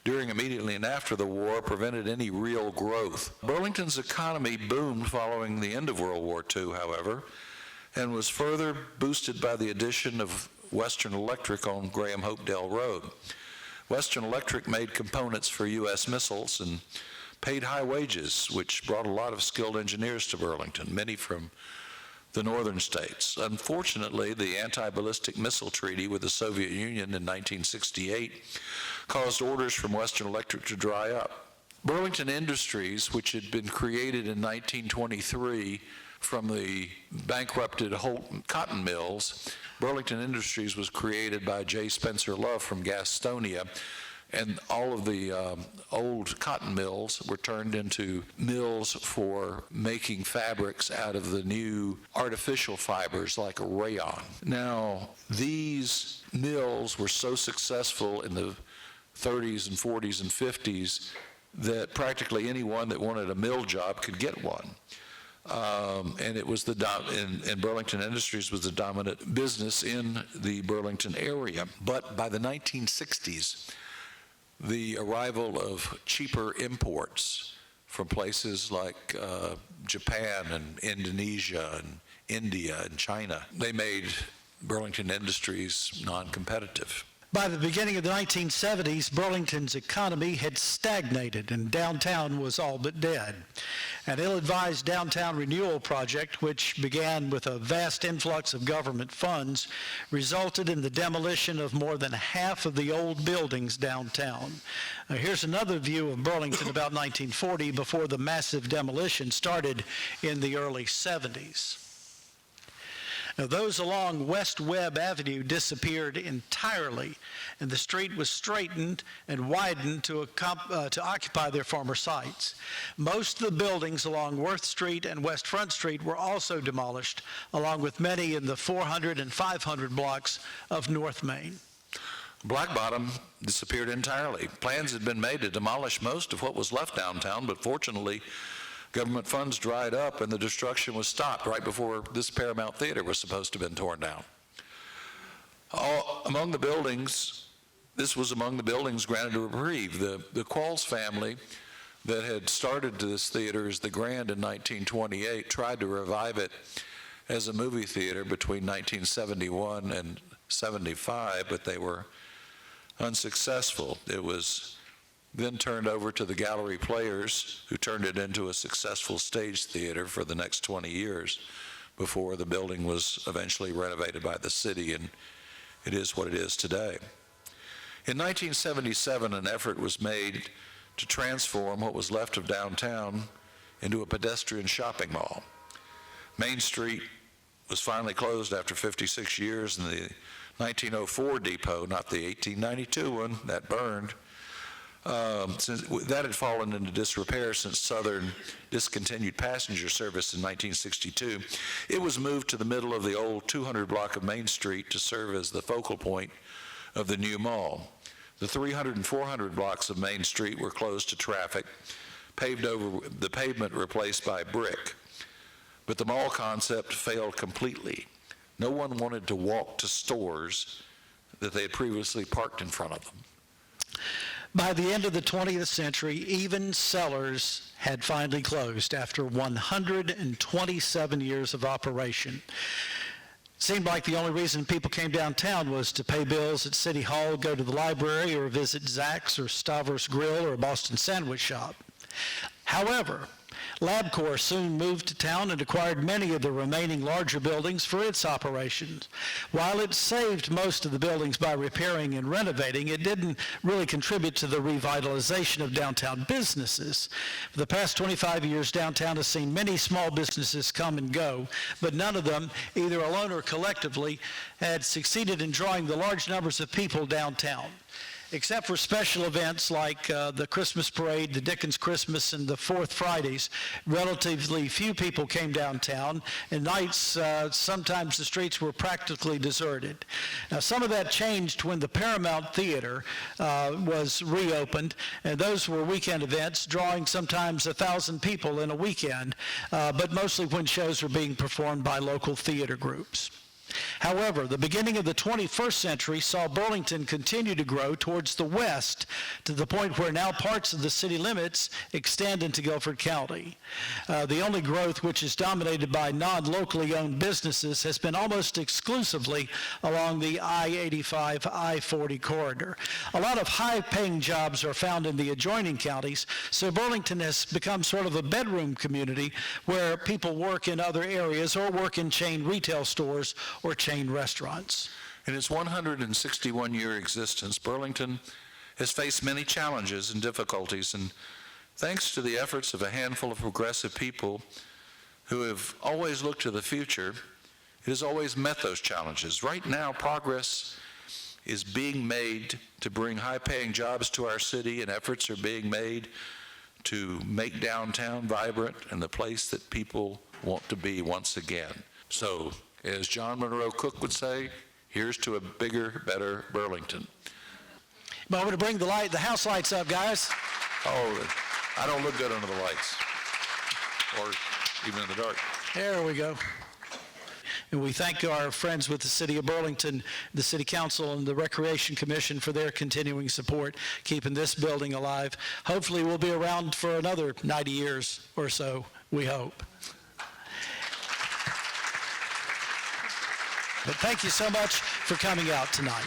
during, immediately, and after the war prevented any real growth. Burlington's economy boomed following the end of World War II, however, and was further boosted by the addition of Western Electric on Graham Hopedale Road. Western Electric made components for U.S. missiles and paid high wages, which brought a lot of skilled engineers to Burlington, many from the northern states. Unfortunately, the anti-ballistic missile treaty with the Soviet Union in 1968 caused orders from Western Electric to dry up. Burlington Industries, which had been created in 1923 from the bankrupted Holt cotton mills, Burlington Industries was created by J. Spencer Love from Gastonia, and all of the old cotton mills were turned into mills for making fabrics out of the new artificial fibers like rayon. Now, these mills were so successful in the 30s and 40s and 50s that practically anyone that wanted a mill job could get one. And it was and Burlington Industries was the dominant business in the Burlington area. But by the 1960s, the arrival of cheaper imports from places like Japan and Indonesia and India and China, they made Burlington Industries non-competitive. By the beginning of the 1970s, Burlington's economy had stagnated and downtown was all but dead. An ill-advised downtown renewal project, which began with a vast influx of government funds, resulted in the demolition of more than half of the old buildings downtown. Here's another view of Burlington about 1940 before the massive demolition started in the early 70s. Now, those along West Webb Avenue disappeared entirely, and the street was straightened and widened to occupy their former sites. Most of the buildings along Worth Street and West Front Street were also demolished, along with many in the 400 and 500 blocks of North Main. Black Bottom disappeared entirely. Plans had been made to demolish most of what was left downtown, but fortunately, government funds dried up and the destruction was stopped right before this Paramount Theater was supposed to have been torn down. Among the buildings, this was among the buildings granted a reprieve. The Qualls family that had started this theater as the Grand in 1928 tried to revive it as a movie theater between 1971 and 75, but they were unsuccessful. It was then turned over to the Gallery Players, who turned it into a successful stage theater for the next 20 years before the building was eventually renovated by the city, and it is what it is today. In 1977, an effort was made to transform what was left of downtown into a pedestrian shopping mall. Main Street was finally closed after 56 years, and the 1904 depot, not the 1892 one, that burned. Since that had fallen into disrepair since Southern discontinued passenger service in 1962, it was moved to the middle of the old 200 block of Main Street to serve as the focal point of the new mall. The 300 and 400 blocks of Main Street were closed to traffic, paved over, the pavement replaced by brick. But the mall concept failed completely. No one wanted to walk to stores that they had previously parked in front of them. By the end of the 20th century, even Sellers had finally closed after 127 years of operation. It seemed like the only reason people came downtown was to pay bills at City Hall, go to the library, or visit Zach's or Stavros Grill or a Boston Sandwich Shop. However, LabCorp soon moved to town and acquired many of the remaining larger buildings for its operations. While it saved most of the buildings by repairing and renovating, it didn't really contribute to the revitalization of downtown businesses. For the past 25 years, downtown has seen many small businesses come and go, but none of them, either alone or collectively, had succeeded in drawing the large numbers of people downtown. Except for special events like the Christmas parade, the Dickens Christmas, and the Fourth Fridays, relatively few people came downtown, and nights, sometimes the streets were practically deserted. Now, some of that changed when the Paramount Theater was reopened, and those were weekend events, drawing sometimes 1,000 people in a weekend, but mostly when shows were being performed by local theater groups. However, the beginning of the 21st century saw Burlington continue to grow towards the west to the point where now parts of the city limits extend into Guilford County. The only growth which is dominated by non-locally owned businesses has been almost exclusively along the I-85, I-40 corridor. A lot of high-paying jobs are found in the adjoining counties, so Burlington has become sort of a bedroom community where people work in other areas or work in chain retail stores or chain restaurants. In its 161-year existence, Burlington has faced many challenges and difficulties, and thanks to the efforts of a handful of progressive people who have always looked to the future, it has always met those challenges. Right now, progress is being made to bring high-paying jobs to our city, and efforts are being made to make downtown vibrant and the place that people want to be once again. So, as John Monroe Cook would say, here's to a bigger, better Burlington. Moment to bring the house lights up, guys. Oh, I don't look good under the lights, or even in the dark. There we go. And we thank our friends with the City of Burlington, the City Council, and the Recreation Commission for their continuing support, keeping this building alive. Hopefully we'll be around for another 90 years or so, we hope. But thank you so much for coming out tonight.